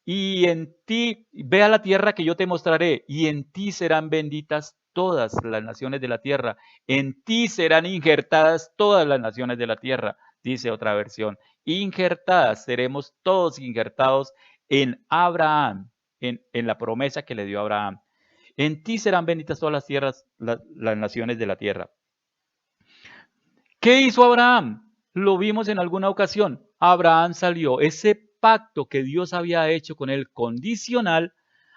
y en ti, ve a la tierra que yo te mostraré, y en ti serán benditas todas las naciones de la tierra, en ti serán injertadas todas las naciones de la tierra, dice otra versión. Injertadas, seremos todos injertados en Abraham, en la promesa que le dio Abraham. En ti serán benditas todas las tierras, las naciones de la tierra. ¿Qué hizo Abraham? Lo vimos en alguna ocasión. Abraham salió, ese pacto que Dios había hecho con él condicional,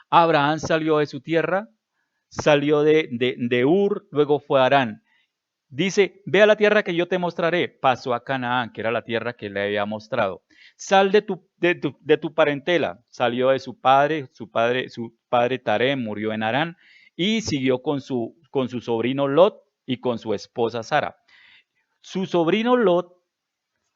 Abraham salió de su tierra, salió de Ur, luego fue a Harán. Dice, ve a la tierra que yo te mostraré. Pasó a Canaán, que era la tierra que le había mostrado. Sal de tu parentela. Salió de su padre Taré murió en Harán y siguió con su sobrino Lot y con su esposa Sara. Su sobrino Lot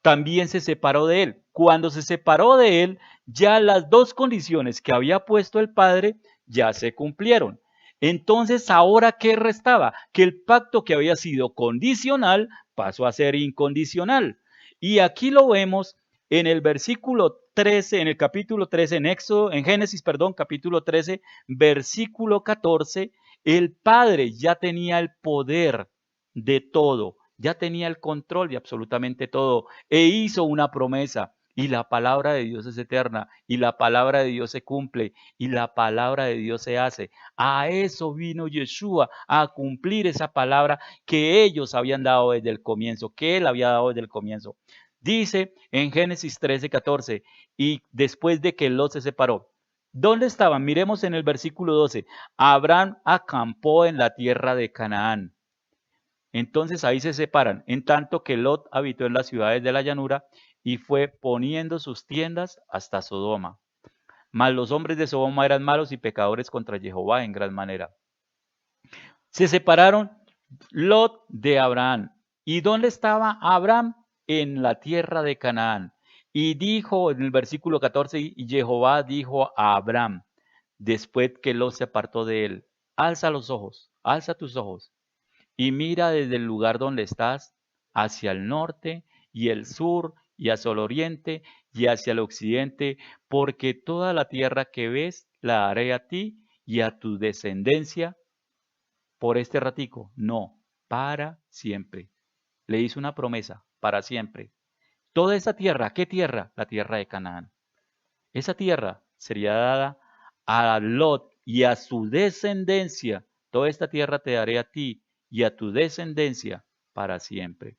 también se separó de él. Cuando se separó de él, ya las dos condiciones que había puesto el padre ya se cumplieron. Entonces, ¿ahora qué restaba? Que el pacto que había sido condicional pasó a ser incondicional. Y aquí lo vemos en el versículo 13, en el capítulo 13, en Génesis, capítulo 13, versículo 14, el padre ya tenía el poder de todo, ya tenía el control de absolutamente todo e hizo una promesa. Y la palabra de Dios es eterna, y la palabra de Dios se cumple, y la palabra de Dios se hace. A eso vino Yeshua, a cumplir esa palabra que ellos habían dado desde el comienzo, que él había dado desde el comienzo. Dice en Génesis 13:14, y después de que Lot se separó, ¿dónde estaban? Miremos en el versículo 12. Abraham acampó en la tierra de Canaán. Entonces ahí se separan, en tanto que Lot habitó en las ciudades de la llanura y fue poniendo sus tiendas hasta Sodoma. Mas los hombres de Sodoma eran malos y pecadores contra Jehová en gran manera. Se separaron Lot de Abraham. ¿Y dónde estaba Abraham? En la tierra de Canaán. Y dijo en el versículo 14, y Jehová dijo a Abraham, después que Lot se apartó de él, alza los ojos, alza tus ojos y mira desde el lugar donde estás hacia el norte y el sur y hacia el oriente y hacia el occidente, porque toda la tierra que ves la haré a ti y a tu descendencia por este ratico. No, para siempre. Le hizo una promesa, para siempre. Toda esa tierra, ¿qué tierra? La tierra de Canaán. Esa tierra sería dada a Lot y a su descendencia. Toda esta tierra te daré a ti y a tu descendencia para siempre.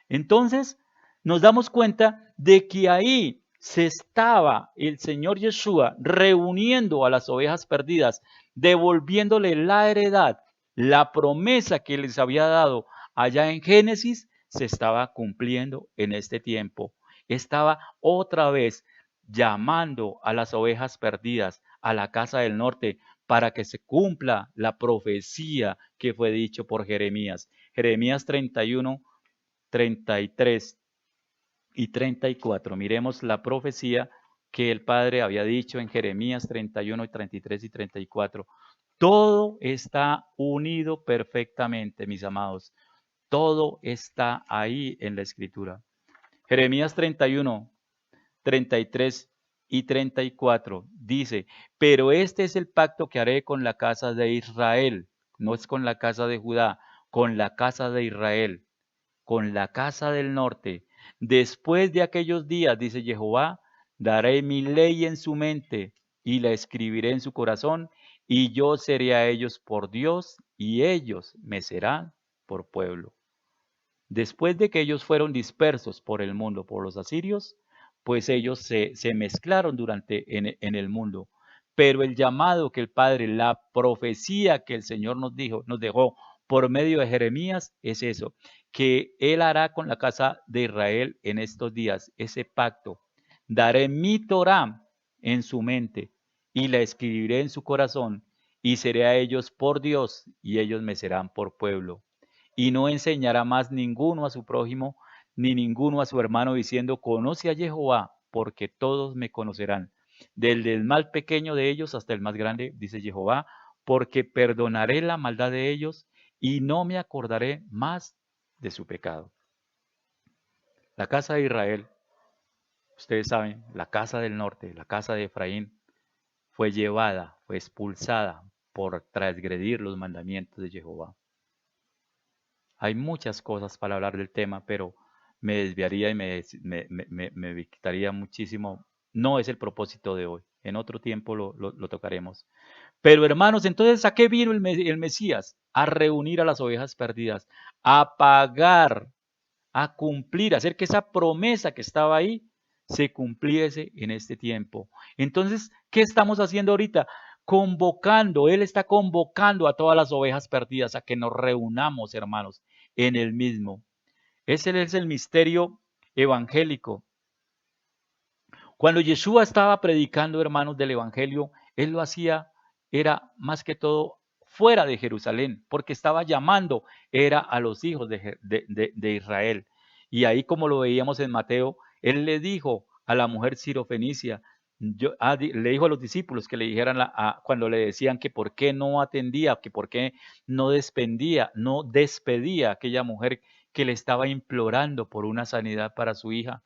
Entonces, nos damos cuenta de que ahí se estaba el Señor Yeshua reuniendo a las ovejas perdidas, devolviéndole la heredad, la promesa que les había dado allá en Génesis, se estaba cumpliendo en este tiempo. Estaba otra vez llamando a las ovejas perdidas a la casa del norte para que se cumpla la profecía que fue dicho por Jeremías. Jeremías 31, 33 y 34. Miremos la profecía que el Padre había dicho en Jeremías 31, 33 y 34. Todo está unido perfectamente, mis amados. Todo está ahí en la Escritura. Jeremías 31, 33 y 34 dice, pero este es el pacto que haré con la casa de Israel, no es con la casa de Judá, con la casa de Israel, con la casa del norte. Después de aquellos días, dice Jehová, daré mi ley en su mente y la escribiré en su corazón, y yo seré a ellos por Dios, y ellos me serán por pueblo. Después de que ellos fueron dispersos por el mundo, por los asirios, pues ellos se mezclaron en el mundo. Pero el llamado que el Padre, la profecía que el Señor nos dejó por medio de Jeremías es eso, que Él hará con la casa de Israel en estos días, ese pacto. Daré mi Torá en su mente y la escribiré en su corazón y seré a ellos por Dios y ellos me serán por pueblo. Y no enseñará más ninguno a su prójimo ni ninguno a su hermano diciendo, conoce a Jehová, porque todos me conocerán. Desde el más pequeño de ellos hasta el más grande, dice Jehová, porque perdonaré la maldad de ellos y no me acordaré más de su pecado. La casa de Israel, ustedes saben, la casa del norte, la casa de Efraín, fue llevada, fue expulsada por transgredir los mandamientos de Jehová. Hay muchas cosas para hablar del tema, pero me desviaría y me quitaría muchísimo. No es el propósito de hoy. En otro tiempo lo tocaremos. Pero hermanos, entonces, ¿a qué vino el Mesías? A reunir a las ovejas perdidas, a pagar, a cumplir, a hacer que esa promesa que estaba ahí se cumpliese en este tiempo. Entonces, ¿qué estamos haciendo ahorita? Convocando, Él está convocando a todas las ovejas perdidas a que nos reunamos, hermanos, en el mismo. Ese es el misterio evangélico. Cuando Yeshua estaba predicando, hermanos, del evangelio, Él lo hacía, era más que todo fuera de Jerusalén, porque estaba llamando, era a los hijos de Israel. Y ahí, como lo veíamos en Mateo, Él le dijo a la mujer sirofenicia, le dijo a los discípulos que le dijeran cuando le decían que por qué no atendía, que por qué no despedía a aquella mujer que le estaba implorando por una sanidad para su hija.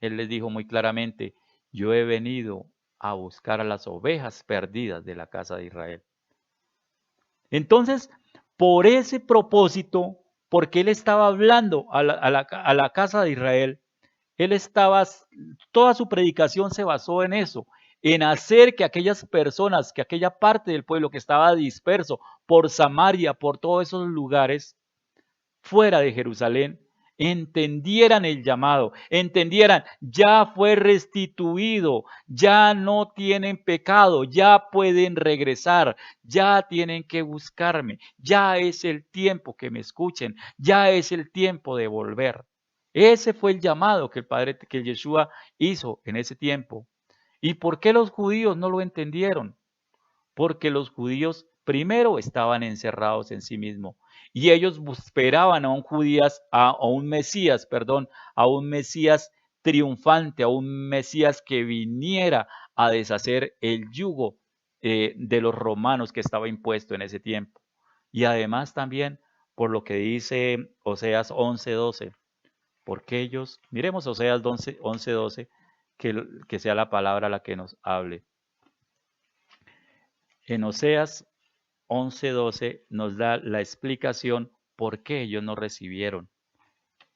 Él les dijo muy claramente, yo he venido a buscar a las ovejas perdidas de la casa de Israel. Entonces, por ese propósito, porque él estaba hablando a la casa de Israel, toda su predicación se basó en eso, en hacer que aquellas personas, que aquella parte del pueblo que estaba disperso por Samaria, por todos esos lugares, fuera de Jerusalén, entendieran el llamado, entendieran, ya fue restituido, ya no tienen pecado, ya pueden regresar, ya tienen que buscarme, ya es el tiempo que me escuchen, ya es el tiempo de volver. Ese fue el llamado que que Yeshua hizo en ese tiempo. ¿Y por qué los judíos no lo entendieron? Porque los judíos primero estaban encerrados en sí mismos y ellos esperaban a un Mesías, a un Mesías triunfante, a un Mesías que viniera a deshacer el yugo de los romanos que estaba impuesto en ese tiempo. Y además también por lo que dice Oseas 11:12, porque ellos, miremos Oseas 11:12, que sea la palabra la que nos hable. En Oseas 11:12 nos da la explicación por qué ellos no recibieron.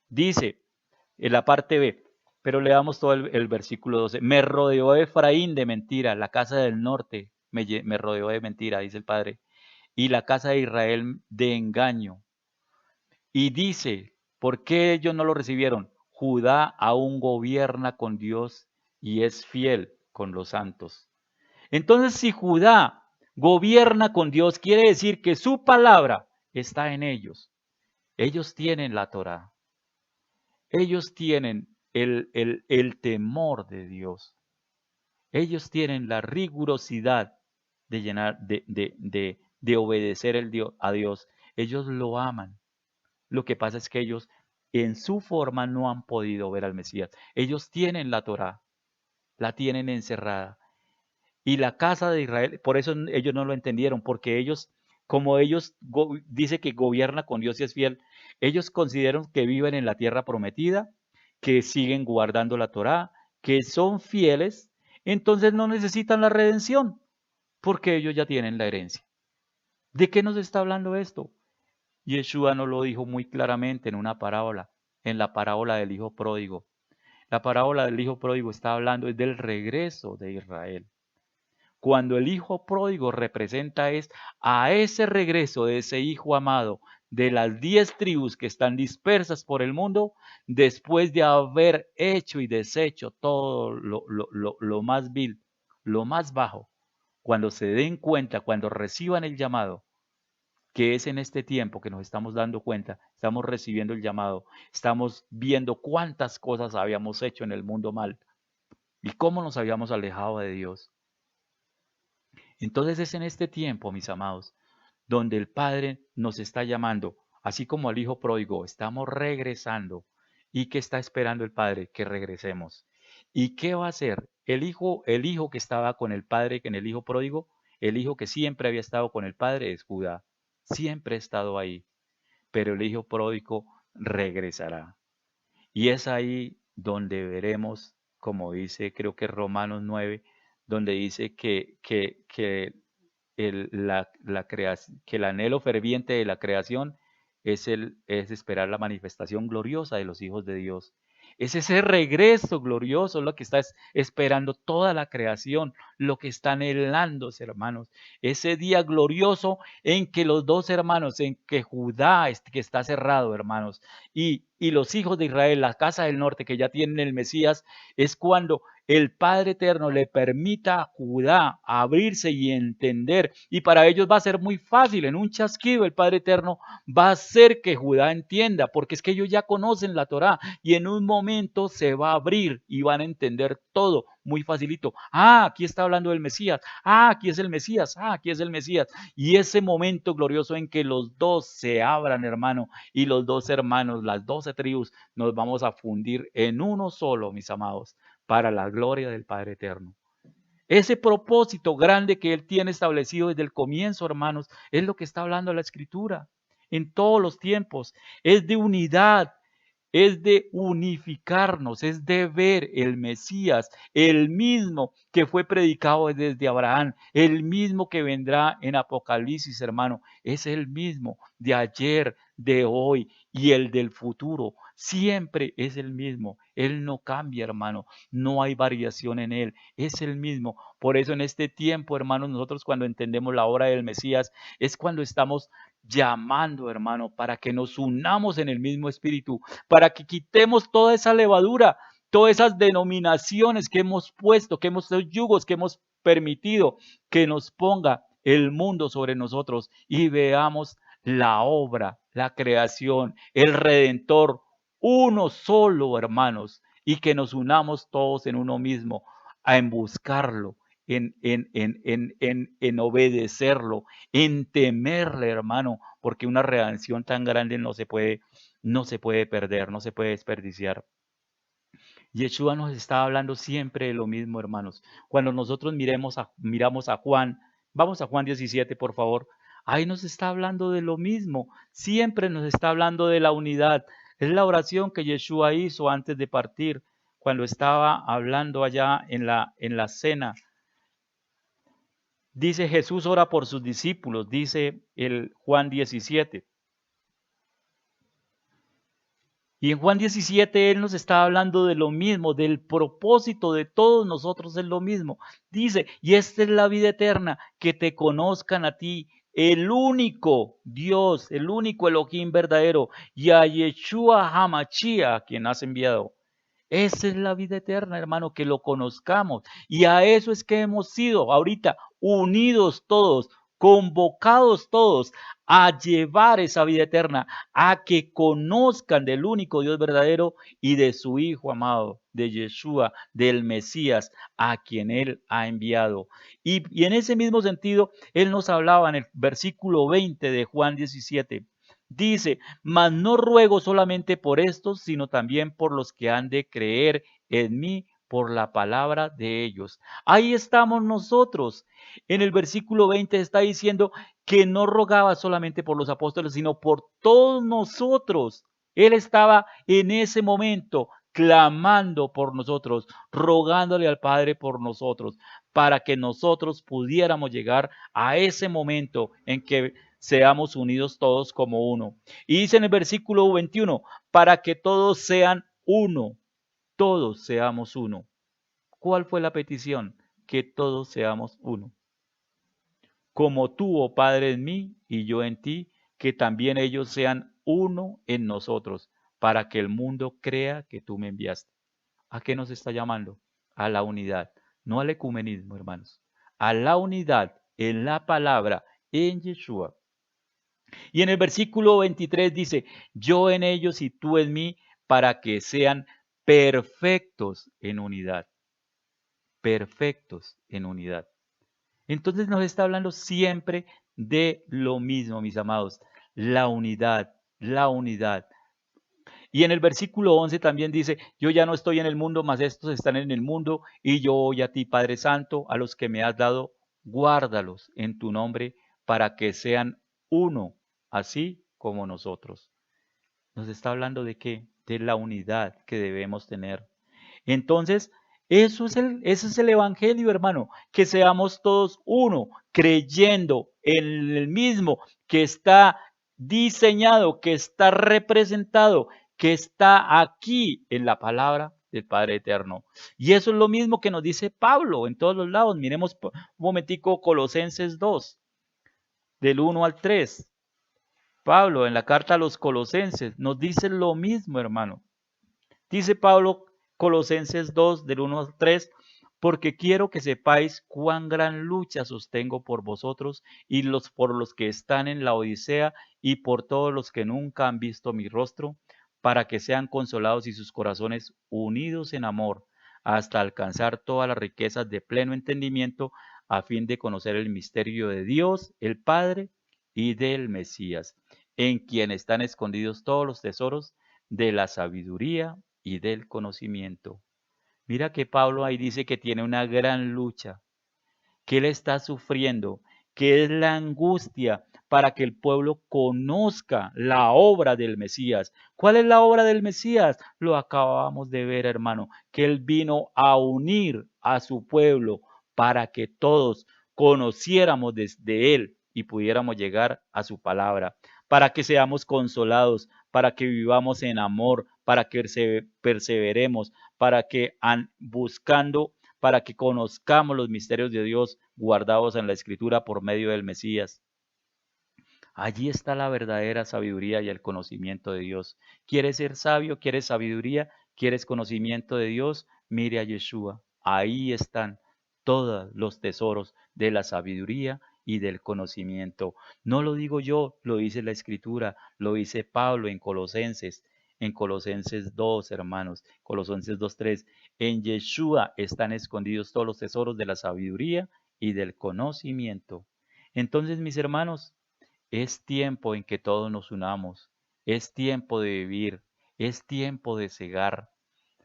Dice en la parte B, pero leamos todo el versículo 12. Me rodeó Efraín de mentira, la casa del norte me rodeó de mentira, dice el Padre, y la casa de Israel de engaño. Y dice, ¿por qué ellos no lo recibieron? Judá aún gobierna con Dios y es fiel con los santos. Entonces, si Judá gobierna con Dios, quiere decir que su palabra está en ellos. Ellos tienen la Torá. Ellos tienen el temor de Dios. Ellos tienen la rigurosidad de obedecer a Dios. Ellos lo aman. Lo que pasa es que ellos en su forma no han podido ver al Mesías. Ellos tienen la Torá, la tienen encerrada. Y la casa de Israel, por eso ellos no lo entendieron, porque ellos, como ellos dice que gobierna con Dios y es fiel, ellos consideran que viven en la tierra prometida, que siguen guardando la Torá, que son fieles, entonces no necesitan la redención, porque ellos ya tienen la herencia. ¿De qué nos está hablando esto? Yeshua nos lo dijo muy claramente en una parábola, en la parábola del hijo pródigo. La parábola del hijo pródigo está hablando del regreso de Israel. Cuando el hijo pródigo representa a ese regreso de ese hijo amado de las 10 tribus que están dispersas por el mundo, después de haber hecho y deshecho todo lo más vil, lo más bajo, cuando se den cuenta, cuando reciban el llamado, que es en este tiempo que nos estamos dando cuenta, estamos recibiendo el llamado, estamos viendo cuántas cosas habíamos hecho en el mundo mal y cómo nos habíamos alejado de Dios. Entonces es en este tiempo, mis amados, donde el Padre nos está llamando, así como al Hijo pródigo, estamos regresando. ¿Y qué está esperando el Padre? Que regresemos. ¿Y qué va a hacer? El hijo que estaba con el Padre, que en el Hijo pródigo, el hijo que siempre había estado con el Padre es Judá. Siempre ha estado ahí, pero el Hijo pródigo regresará. Y es ahí donde veremos, como dice, creo que Romanos 9, donde dice que el anhelo ferviente de la creación es esperar la manifestación gloriosa de los hijos de Dios. Es ese regreso glorioso lo que está esperando toda la creación, lo que está anhelando, hermanos. Ese día glorioso en que los dos hermanos, en que Judá, que está cerrado, hermanos, y los hijos de Israel, la casa del norte, que ya tienen el Mesías, es cuando el Padre Eterno le permita a Judá abrirse y entender. Y para ellos va a ser muy fácil, en un chasquido el Padre Eterno va a hacer que Judá entienda, porque es que ellos ya conocen la Torá y en un momento se va a abrir y van a entender todo muy facilito. Ah, aquí está hablando del Mesías. Ah, aquí es el Mesías. Ah, aquí es el Mesías. Y ese momento glorioso en que los dos se abran, hermano, y los dos hermanos, las 12 tribus, nos vamos a fundir en uno solo, mis amados, para la gloria del Padre Eterno. Ese propósito grande que Él tiene establecido desde el comienzo, hermanos, es lo que está hablando la Escritura en todos los tiempos. Es de unidad, es de unificarnos, es de ver el Mesías, el mismo que fue predicado desde Abraham, el mismo que vendrá en Apocalipsis, hermano, es el mismo de ayer, de hoy y el del futuro. Siempre es el mismo. Él no cambia, hermano. No hay variación en Él. Es el mismo. Por eso en este tiempo, hermanos, nosotros cuando entendemos la obra del Mesías, es cuando estamos llamando, hermano, para que nos unamos en el mismo espíritu, para que quitemos toda esa levadura, todas esas denominaciones que hemos puesto, que hemos yugos que hemos permitido que nos ponga el mundo sobre nosotros y veamos la obra, la creación, el Redentor, uno solo, hermanos, y que nos unamos todos en uno mismo, en buscarlo, en obedecerlo, en temerle, hermano, porque una redención tan grande no se puede perder, no se puede desperdiciar. Yeshua nos está hablando siempre de lo mismo, hermanos. Cuando nosotros miramos a Juan, vamos a Juan 17, por favor. Ahí nos está hablando de lo mismo. Siempre nos está hablando de la unidad. Es la oración que Yeshua hizo antes de partir, cuando estaba hablando allá en la cena. Dice Jesús ora por sus discípulos, dice el Juan 17. Y en Juan 17 Él nos está hablando de lo mismo, del propósito de todos nosotros es lo mismo. Dice, y esta es la vida eterna, que te conozcan a ti, el único Dios, el único Elohim verdadero, y a Yeshua HaMashiach, quien has enviado. Esa es la vida eterna, hermano, que lo conozcamos. Y a eso es que hemos sido ahorita unidos todos, convocados todos a llevar esa vida eterna, a que conozcan del único Dios verdadero y de su Hijo amado, de Yeshua, del Mesías, a quien Él ha enviado. Y en ese mismo sentido, Él nos hablaba en el versículo 20 de Juan 17. Dice, mas no ruego solamente por estos, sino también por los que han de creer en mí por la palabra de ellos. Ahí estamos nosotros. En el versículo 20 está diciendo que no rogaba solamente por los apóstoles, sino por todos nosotros. Él estaba en ese momento clamando por nosotros, rogándole al Padre por nosotros, para que nosotros pudiéramos llegar a ese momento en que seamos unidos todos como uno. Y dice en el versículo 21, para que todos sean uno, todos seamos uno. ¿Cuál fue la petición? Que todos seamos uno. Como tú, oh Padre, en mí y yo en ti, que también ellos sean uno en nosotros, para que el mundo crea que tú me enviaste. ¿A qué nos está llamando? A la unidad, no al ecumenismo, hermanos, a la unidad en la palabra, en Yeshua. Y en el versículo 23 dice, yo en ellos y tú en mí, para que sean perfectos en unidad. Perfectos en unidad. Entonces nos está hablando siempre de lo mismo, mis amados. La unidad, la unidad. Y en el versículo 11 también dice, yo ya no estoy en el mundo, mas estos están en el mundo, y yo voy a ti, Padre Santo, a los que me has dado, guárdalos en tu nombre, para que sean uno, así como nosotros. Nos está hablando de qué? De la unidad que debemos tener. Entonces, eso es el evangelio, hermano, que seamos todos uno, creyendo en el mismo que está diseñado, que está representado, que está aquí en la palabra del Padre Eterno. Y eso es lo mismo que nos dice Pablo en todos los lados. Miremos un momentico Colosenses 2, del 1 al 3. Pablo en la carta a los Colosenses nos dice lo mismo, hermano. Dice Pablo, Colosenses 2, del 1 al 3, porque quiero que sepáis cuán gran lucha sostengo por vosotros y por los que están en la Odisea y por todos los que nunca han visto mi rostro, para que sean consolados y sus corazones unidos en amor, hasta alcanzar todas las riquezas de pleno entendimiento, a fin de conocer el misterio de Dios, el Padre, y del Mesías, en quien están escondidos todos los tesoros de la sabiduría y del conocimiento. Mira que Pablo ahí dice que tiene una gran lucha, que él está sufriendo, que es la angustia para que el pueblo conozca la obra del Mesías. ¿Cuál es la obra del Mesías? Lo acabamos de ver, hermano, que él vino a unir a su pueblo para que todos conociéramos desde él y pudiéramos llegar a su palabra, para que seamos consolados, para que vivamos en amor, para que perseveremos, para que buscando, para que conozcamos los misterios de Dios guardados en la Escritura por medio del Mesías. Allí está la verdadera sabiduría y el conocimiento de Dios. ¿Quieres ser sabio? ¿Quieres sabiduría? ¿Quieres conocimiento de Dios? Mire a Yeshua. Ahí están todos los tesoros de la sabiduría y del conocimiento. No lo digo yo, lo dice la Escritura, lo dice Pablo en Colosenses 2, hermanos, Colosenses 2:3. En Yeshua están escondidos todos los tesoros de la sabiduría y del conocimiento. Entonces, mis hermanos, es tiempo en que todos nos unamos, es tiempo de vivir, es tiempo de cegar.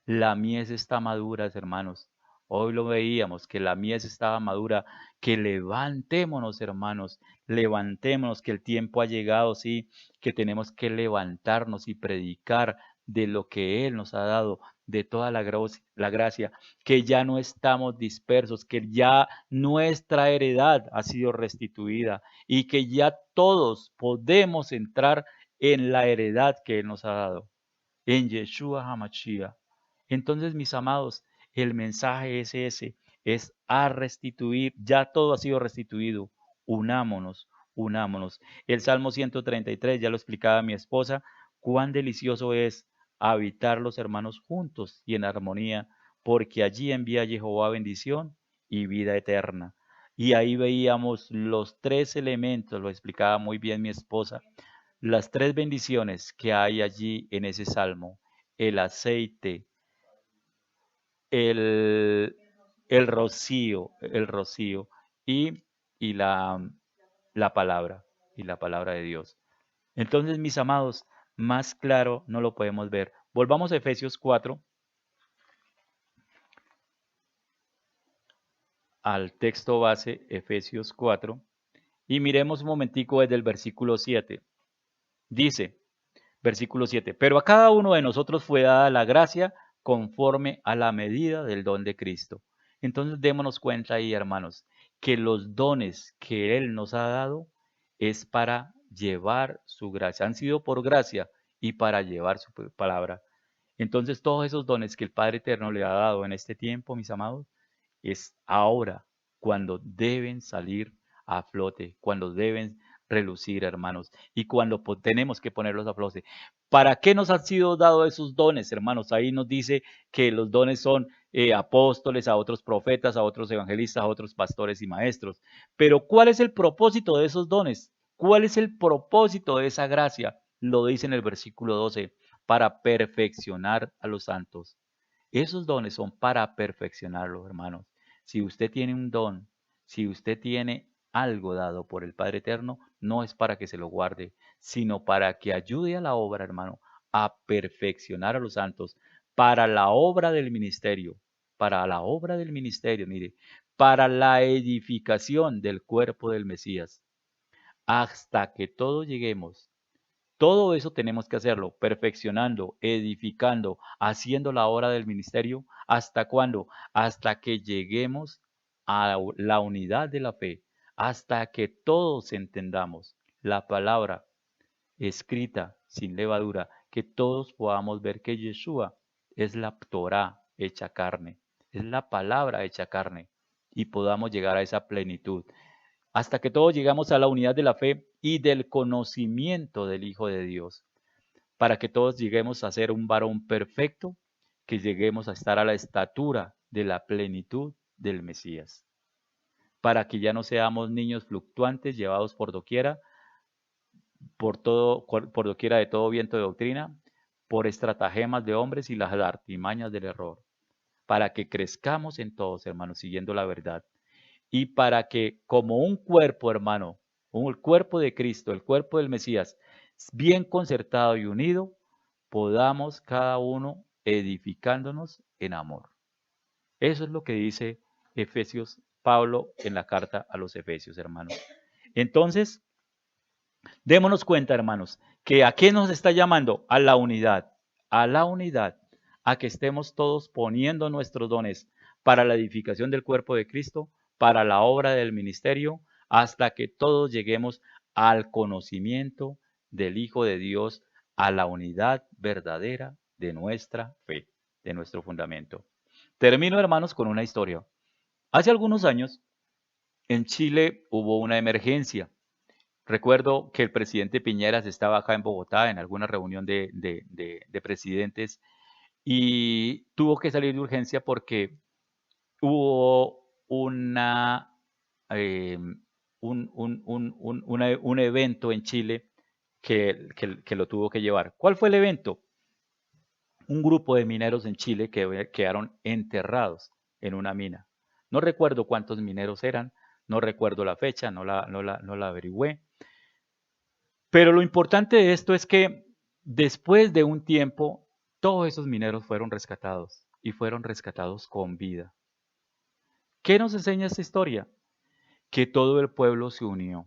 La mies está madura, hermanos. Hoy lo veíamos, que la mies estaba madura, que levantémonos, hermanos, levantémonos, que el tiempo ha llegado, sí, que tenemos que levantarnos y predicar de lo que Él nos ha dado, de toda la gracia, que ya no estamos dispersos, que ya nuestra heredad ha sido restituida y que ya todos podemos entrar en la heredad que Él nos ha dado, en Yeshua HaMashiach. Entonces, mis amados, el mensaje es ese, es a restituir, ya todo ha sido restituido, unámonos, unámonos. El Salmo 133, ya lo explicaba mi esposa, cuán delicioso es habitar los hermanos juntos y en armonía, porque allí envía Jehová bendición y vida eterna. Y ahí veíamos los tres elementos, lo explicaba muy bien mi esposa, las tres bendiciones que hay allí en ese salmo, el aceite, el, el rocío y, y la palabra de Dios. Entonces, mis amados, más claro no lo podemos ver. Volvamos a Efesios 4, al texto base, Efesios 4, y miremos un momentico desde el versículo 7. Dice, versículo 7, pero a cada uno de nosotros fue dada la gracia conforme a la medida del don de Cristo. Entonces démonos cuenta ahí, hermanos, que los dones que Él nos ha dado es para llevar su gracia, han sido por gracia y para llevar su palabra. Entonces todos esos dones que el Padre Eterno le ha dado en este tiempo, mis amados, es ahora cuando deben salir a flote, cuando deben relucir, hermanos, y cuando tenemos que ponerlos a flote. ¿Para qué nos han sido dados esos dones, hermanos? Ahí nos dice que los dones son apóstoles, a otros profetas, a otros evangelistas, a otros pastores y maestros. Pero ¿cuál es el propósito de esos dones? ¿Cuál es el propósito de esa gracia? Lo dice en el versículo 12, para perfeccionar a los santos. Esos dones son para perfeccionarlos, hermanos. Si usted tiene un don, si usted tiene algo dado por el Padre Eterno, no es para que se lo guarde, sino para que ayude a la obra, hermano, a perfeccionar a los santos, para la obra del ministerio, mire, para la edificación del cuerpo del Mesías, hasta que todos lleguemos. Todo eso tenemos que hacerlo, perfeccionando, edificando, haciendo la obra del ministerio. ¿Hasta cuándo? Hasta que lleguemos a la unidad de la fe, hasta que todos entendamos la palabra escrita sin levadura, que todos podamos ver que Yeshua es la Torá hecha carne, es la palabra hecha carne, y podamos llegar a esa plenitud hasta que todos llegamos a la unidad de la fe y del conocimiento del Hijo de Dios, para que todos lleguemos a ser un varón perfecto, que lleguemos a estar a la estatura de la plenitud del Mesías, para que ya no seamos niños fluctuantes llevados por doquiera, por doquiera de todo viento de doctrina, por estratagemas de hombres y las artimañas del error, para que crezcamos en todos, hermanos, siguiendo la verdad y para que como un cuerpo, hermano, un cuerpo de Cristo, el cuerpo del Mesías, bien concertado y unido, podamos cada uno edificándonos en amor. Eso es lo que dice Efesios, Pablo en la carta a los Efesios, hermanos. Entonces, démonos cuenta, hermanos, que a qué nos está llamando, a la unidad, a que estemos todos poniendo nuestros dones para la edificación del cuerpo de Cristo, para la obra del ministerio, hasta que todos lleguemos al conocimiento del Hijo de Dios, a la unidad verdadera de nuestra fe, de nuestro fundamento. Termino, hermanos, con una historia. Hace algunos años, en Chile hubo una emergencia. Recuerdo que el presidente Piñeras estaba acá en Bogotá en alguna reunión de presidentes y tuvo que salir de urgencia porque hubo eh, un evento en Chile que lo tuvo que llevar. ¿Cuál fue el evento? Un grupo de mineros en Chile que quedaron enterrados en una mina. No recuerdo cuántos mineros eran, no recuerdo la fecha, no la averigüé. Pero lo importante de esto es que después de un tiempo, todos esos mineros fueron rescatados y fueron rescatados con vida. ¿Qué nos enseña esta historia? Que todo el pueblo se unió.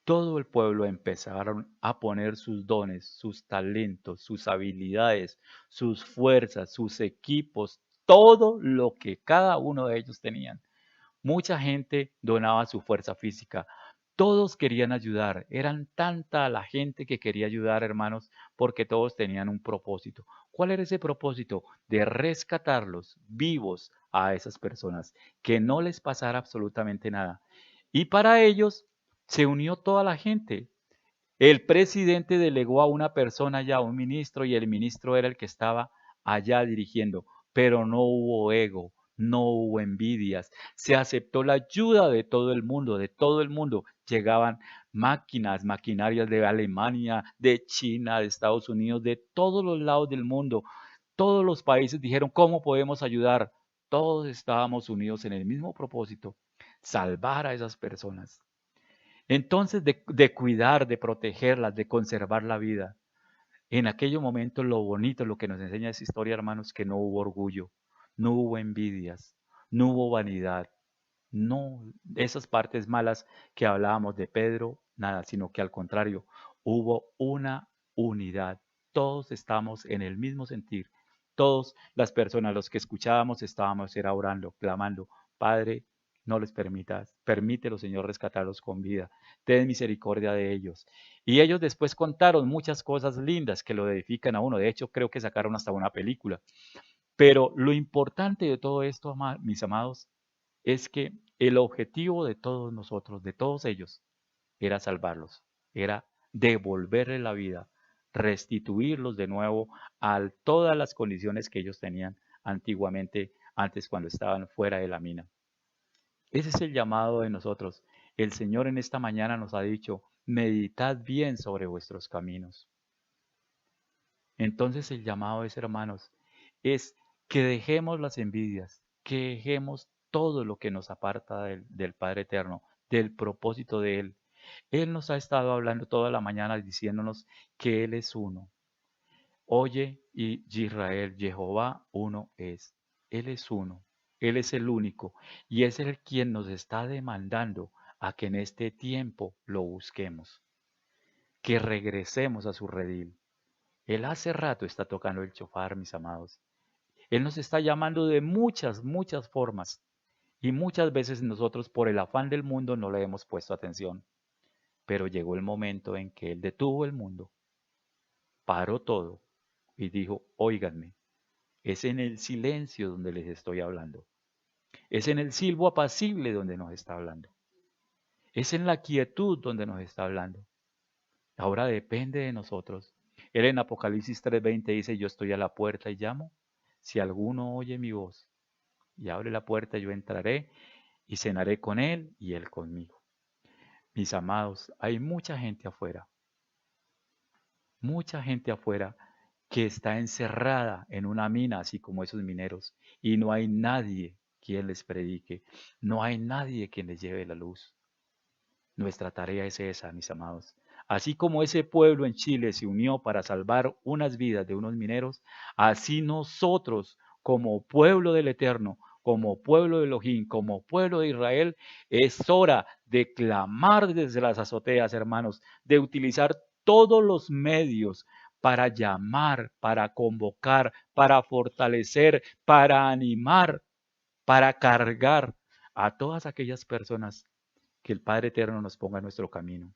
Todo el pueblo empezaron a poner sus dones, sus talentos, sus habilidades, sus fuerzas, sus equipos, todo lo que cada uno de ellos tenían. Mucha gente donaba su fuerza física. Todos querían ayudar. Eran tanta la gente que quería ayudar, hermanos, porque todos tenían un propósito. ¿Cuál era ese propósito? De rescatarlos vivos a esas personas, que no les pasara absolutamente nada. Y para ellos se unió toda la gente. El presidente delegó a una persona ya, un ministro, y el ministro era el que estaba allá dirigiendo, pero no hubo ego, no hubo envidias, se aceptó la ayuda de todo el mundo, de todo el mundo. Llegaban máquinas, maquinarias de Alemania, de China, de Estados Unidos, de todos los lados del mundo. Todos los países dijeron, ¿cómo podemos ayudar? Todos estábamos unidos en el mismo propósito, salvar a esas personas. Entonces, de cuidar, de protegerlas, de conservar la vida. En aquellos momentos lo bonito, lo que nos enseña esa historia, hermanos, que no hubo orgullo, no hubo envidias, no hubo vanidad, no esas partes malas que hablábamos de Pedro, nada, sino que al contrario, hubo una unidad. Todos estamos en el mismo sentir. Todas las personas, los que escuchábamos, estábamos era orando, clamando, Padre, no les permitas, permítelo, Señor, rescatarlos con vida. Ten misericordia de ellos. Y ellos después contaron muchas cosas lindas que lo edifican a uno. De hecho, creo que sacaron hasta una película. Pero lo importante de todo esto, mis amados, es que el objetivo de todos nosotros, de todos ellos, era salvarlos, era devolverle la vida, restituirlos de nuevo a todas las condiciones que ellos tenían antiguamente, antes cuando estaban fuera de la mina. Ese es el llamado de nosotros. El Señor en esta mañana nos ha dicho, meditad bien sobre vuestros caminos. Entonces el llamado es, hermanos, es que dejemos las envidias, que dejemos todo lo que nos aparta del Padre Eterno, del propósito de Él. Él nos ha estado hablando toda la mañana diciéndonos que Él es uno. Oye, y Israel, Jehová uno es. Él es uno. Él es el único. Y es el quien nos está demandando a que en este tiempo lo busquemos. Que regresemos a su redil. Él hace rato está tocando el chofar, mis amados. Él nos está llamando de muchas, muchas formas. Y muchas veces nosotros por el afán del mundo no le hemos puesto atención. Pero llegó el momento en que Él detuvo el mundo, paró todo y dijo, óiganme, es en el silencio donde les estoy hablando. Es en el silbo apacible donde nos está hablando. Es en la quietud donde nos está hablando. Ahora depende de nosotros. Él en Apocalipsis 3:20 dice, yo estoy a la puerta y llamo. Si alguno oye mi voz y abre la puerta, yo entraré y cenaré con él y él conmigo. Mis amados, hay mucha gente afuera que está encerrada en una mina, así como esos mineros, y no hay nadie quien les predique, no hay nadie quien les lleve la luz. Nuestra tarea es esa, mis amados. Así como ese pueblo en Chile se unió para salvar unas vidas de unos mineros, así nosotros, como pueblo del Eterno, como pueblo de Elohim, como pueblo de Israel, es hora de clamar desde las azoteas, hermanos, de utilizar todos los medios para llamar, para convocar, para fortalecer, para animar, para cargar a todas aquellas personas que el Padre Eterno nos ponga en nuestro camino.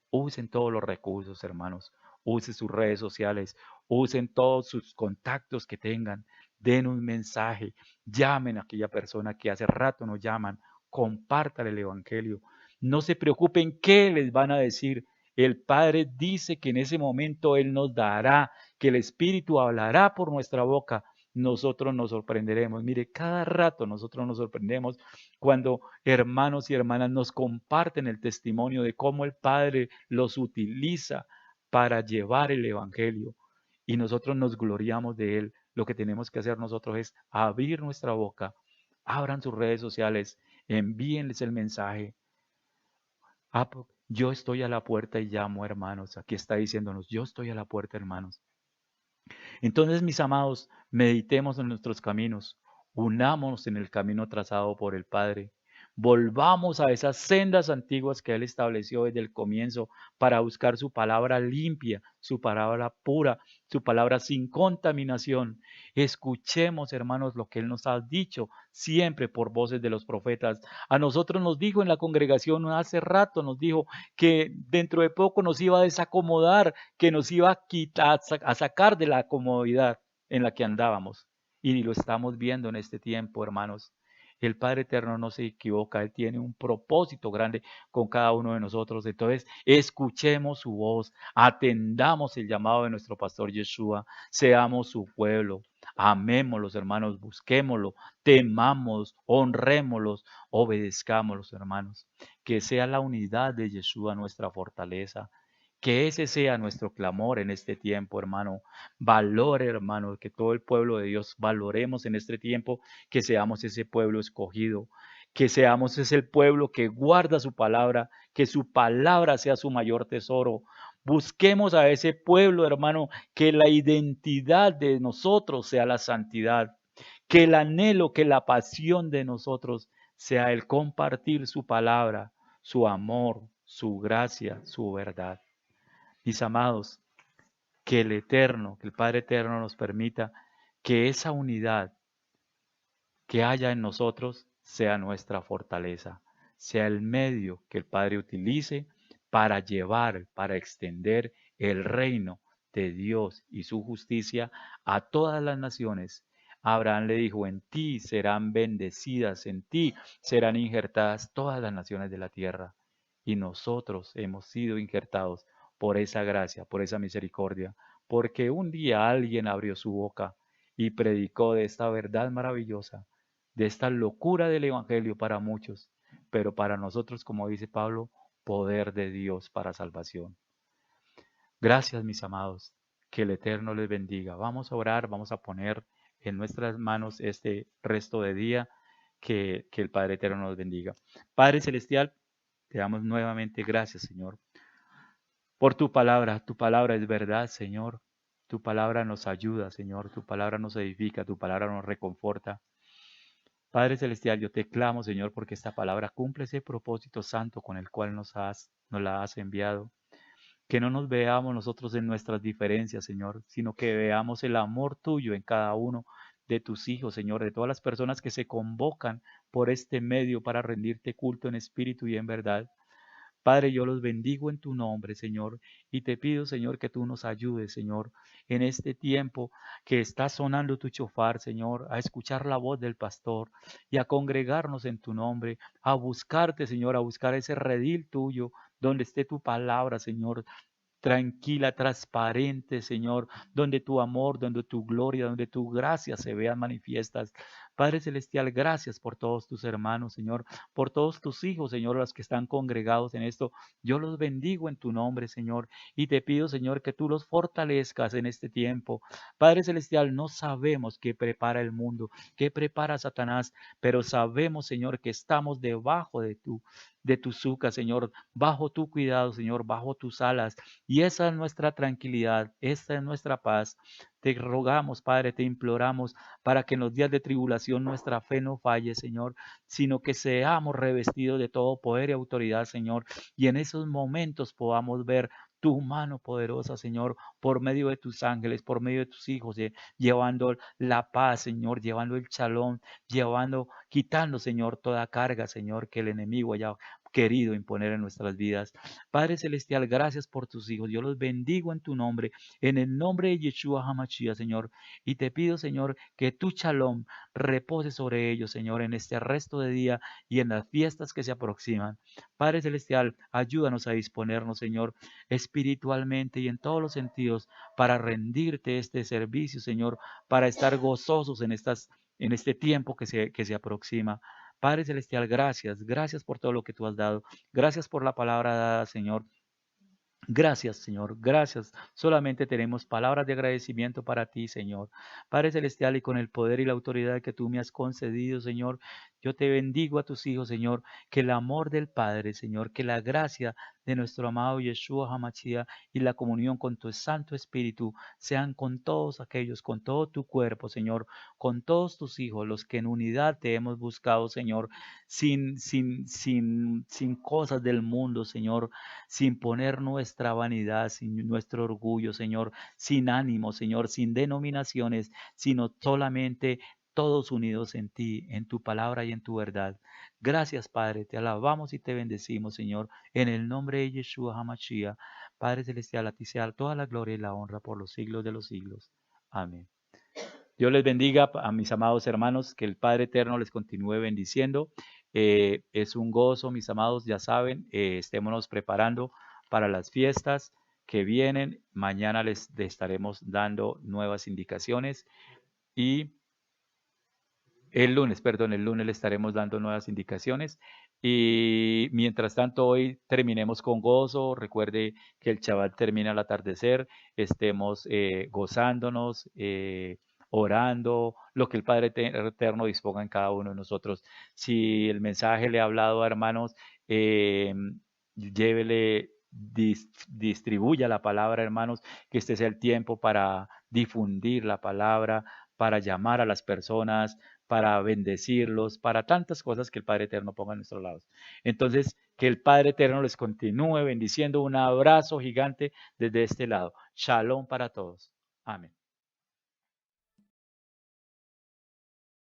Usen todos los recursos, hermanos. Usen sus redes sociales. Usen todos sus contactos que tengan. Den un mensaje. Llamen a aquella persona que hace rato nos llaman. Compartan el Evangelio. No se preocupen qué les van a decir. El Padre dice que en ese momento Él nos dará, que el Espíritu hablará por nuestra boca. Nosotros nos sorprenderemos. Mire, cada rato nosotros nos sorprendemos cuando hermanos y hermanas nos comparten el testimonio de cómo el Padre los utiliza para llevar el Evangelio y nosotros nos gloriamos de Él. Lo que tenemos que hacer nosotros es abrir nuestra boca, abran sus redes sociales, envíenles el mensaje. Yo estoy a la puerta y llamo, hermanos. Aquí está diciéndonos, yo estoy a la puerta, hermanos. Entonces, mis amados, meditemos en nuestros caminos, unámonos en el camino trazado por el Padre, volvamos a esas sendas antiguas que Él estableció desde el comienzo para buscar su palabra limpia, su palabra pura, su palabra sin contaminación. Escuchemos, hermanos, lo que Él nos ha dicho siempre por voces de los profetas. A nosotros nos dijo en la congregación hace rato, nos dijo que dentro de poco nos iba a desacomodar, que nos iba a quitar, a sacar de la comodidad en la que andábamos. Y lo estamos viendo en este tiempo, hermanos. El Padre Eterno no se equivoca, Él tiene un propósito grande con cada uno de nosotros. Entonces, escuchemos su voz, atendamos el llamado de nuestro pastor Yeshua, seamos su pueblo, amémoslos, hermanos, busquémoslo, temamos, honrémoslos, obedezcámoslos, hermanos. Que sea la unidad de Yeshua nuestra fortaleza. Que ese sea nuestro clamor en este tiempo, hermano. Valore, hermano, que todo el pueblo de Dios valoremos en este tiempo, que seamos ese pueblo escogido, que seamos ese pueblo que guarda su palabra, que su palabra sea su mayor tesoro. Busquemos a ese pueblo, hermano, que la identidad de nosotros sea la santidad, que el anhelo, que la pasión de nosotros sea el compartir su palabra, su amor, su gracia, su verdad. Mis amados, que el Eterno, que el Padre Eterno nos permita que esa unidad que haya en nosotros sea nuestra fortaleza, sea el medio que el Padre utilice para llevar, para extender el reino de Dios y su justicia a todas las naciones. Abraham le dijo, en ti serán bendecidas, en ti serán injertadas todas las naciones de la tierra. Y nosotros hemos sido injertados por esa gracia, por esa misericordia, porque un día alguien abrió su boca y predicó de esta verdad maravillosa, de esta locura del Evangelio para muchos, pero para nosotros, como dice Pablo, poder de Dios para salvación. Gracias, mis amados, que el Eterno les bendiga. Vamos a orar, vamos a poner en nuestras manos este resto de día, que el Padre Eterno nos bendiga. Padre Celestial, te damos nuevamente gracias, Señor, por tu palabra. Tu palabra es verdad, Señor. Tu palabra nos ayuda, Señor. Tu palabra nos edifica, tu palabra nos reconforta. Padre Celestial, yo te clamo, Señor, porque esta palabra cumple ese propósito santo con el cual nos la has enviado. Que no nos veamos nosotros en nuestras diferencias, Señor, sino que veamos el amor tuyo en cada uno de tus hijos, Señor, de todas las personas que se convocan por este medio para rendirte culto en espíritu y en verdad. Padre, yo los bendigo en tu nombre, Señor, y te pido, Señor, que tú nos ayudes, Señor, en este tiempo que está sonando tu chofar, Señor, a escuchar la voz del pastor y a congregarnos en tu nombre, a buscarte, Señor, a buscar ese redil tuyo donde esté tu palabra, Señor, tranquila, transparente, Señor, donde tu amor, donde tu gloria, donde tu gracia se vean manifiestas. Padre Celestial, gracias por todos tus hermanos, Señor, por todos tus hijos, Señor, los que están congregados en esto. Yo los bendigo en tu nombre, Señor, y te pido, Señor, que tú los fortalezcas en este tiempo. Padre Celestial, no sabemos qué prepara el mundo, qué prepara Satanás, pero sabemos, Señor, que estamos debajo de tu suca, Señor, bajo tu cuidado, Señor, bajo tus alas. Y esa es nuestra tranquilidad, esta es nuestra paz. Te rogamos, Padre, te imploramos para que en los días de tribulación nuestra fe no falle, Señor, sino que seamos revestidos de todo poder y autoridad, Señor, y en esos momentos podamos ver tu mano poderosa, Señor, por medio de tus ángeles, por medio de tus hijos, llevando la paz, Señor, llevando el shalom, quitando, Señor, toda carga, Señor, que el enemigo haya querido imponer en nuestras vidas. Padre Celestial, gracias por tus hijos. Yo los bendigo en tu nombre, en el nombre de Yeshua HaMashiach, Señor. Y te pido, Señor, que tu shalom repose sobre ellos, Señor, en este resto de día y en las fiestas que se aproximan. Padre Celestial, ayúdanos a disponernos, Señor, espiritualmente y en todos los sentidos para rendirte este servicio, Señor, para estar gozosos en este tiempo que se aproxima. Padre Celestial, gracias, gracias por todo lo que tú has dado. Gracias por la palabra dada, Señor. Gracias, Señor, gracias. Solamente tenemos palabras de agradecimiento para ti, Señor. Padre Celestial, y con el poder y la autoridad que tú me has concedido, Señor, yo te bendigo a tus hijos, Señor, que el amor del Padre, Señor, que la gracia de nuestro amado Yeshua HaMashiach y la comunión con tu Santo Espíritu sean con todos aquellos, con todo tu cuerpo, Señor, con todos tus hijos, los que en unidad te hemos buscado, Señor, sin cosas del mundo, Señor, sin poner nuestra vanidad, sin nuestro orgullo, Señor, sin ánimo, Señor, sin denominaciones, sino solamente todos unidos en ti, en tu palabra y en tu verdad. Gracias, Padre, te alabamos y te bendecimos, Señor, en el nombre de Yeshua HaMashiach. Padre Celestial, a ti sea toda la gloria y la honra por los siglos de los siglos. Amén. Dios les bendiga a mis amados hermanos, que el Padre Eterno les continúe bendiciendo. Es un gozo, mis amados, ya saben, estémonos preparando para las fiestas que vienen. Mañana les estaremos dando nuevas indicaciones y el lunes le estaremos dando nuevas indicaciones. Y mientras tanto, hoy terminemos con gozo. Recuerde que el Shabbat termina al atardecer. Estemos gozándonos, orando, lo que el Padre Eterno disponga en cada uno de nosotros. Si el mensaje le ha hablado a hermanos, llévele, distribuya la palabra, hermanos, que este sea el tiempo para difundir la palabra, para llamar a las personas, para bendecirlos, para tantas cosas que el Padre Eterno ponga a nuestros lados. Entonces, que el Padre Eterno les continúe bendiciendo. Un abrazo gigante desde este lado. Shalom para todos. Amén.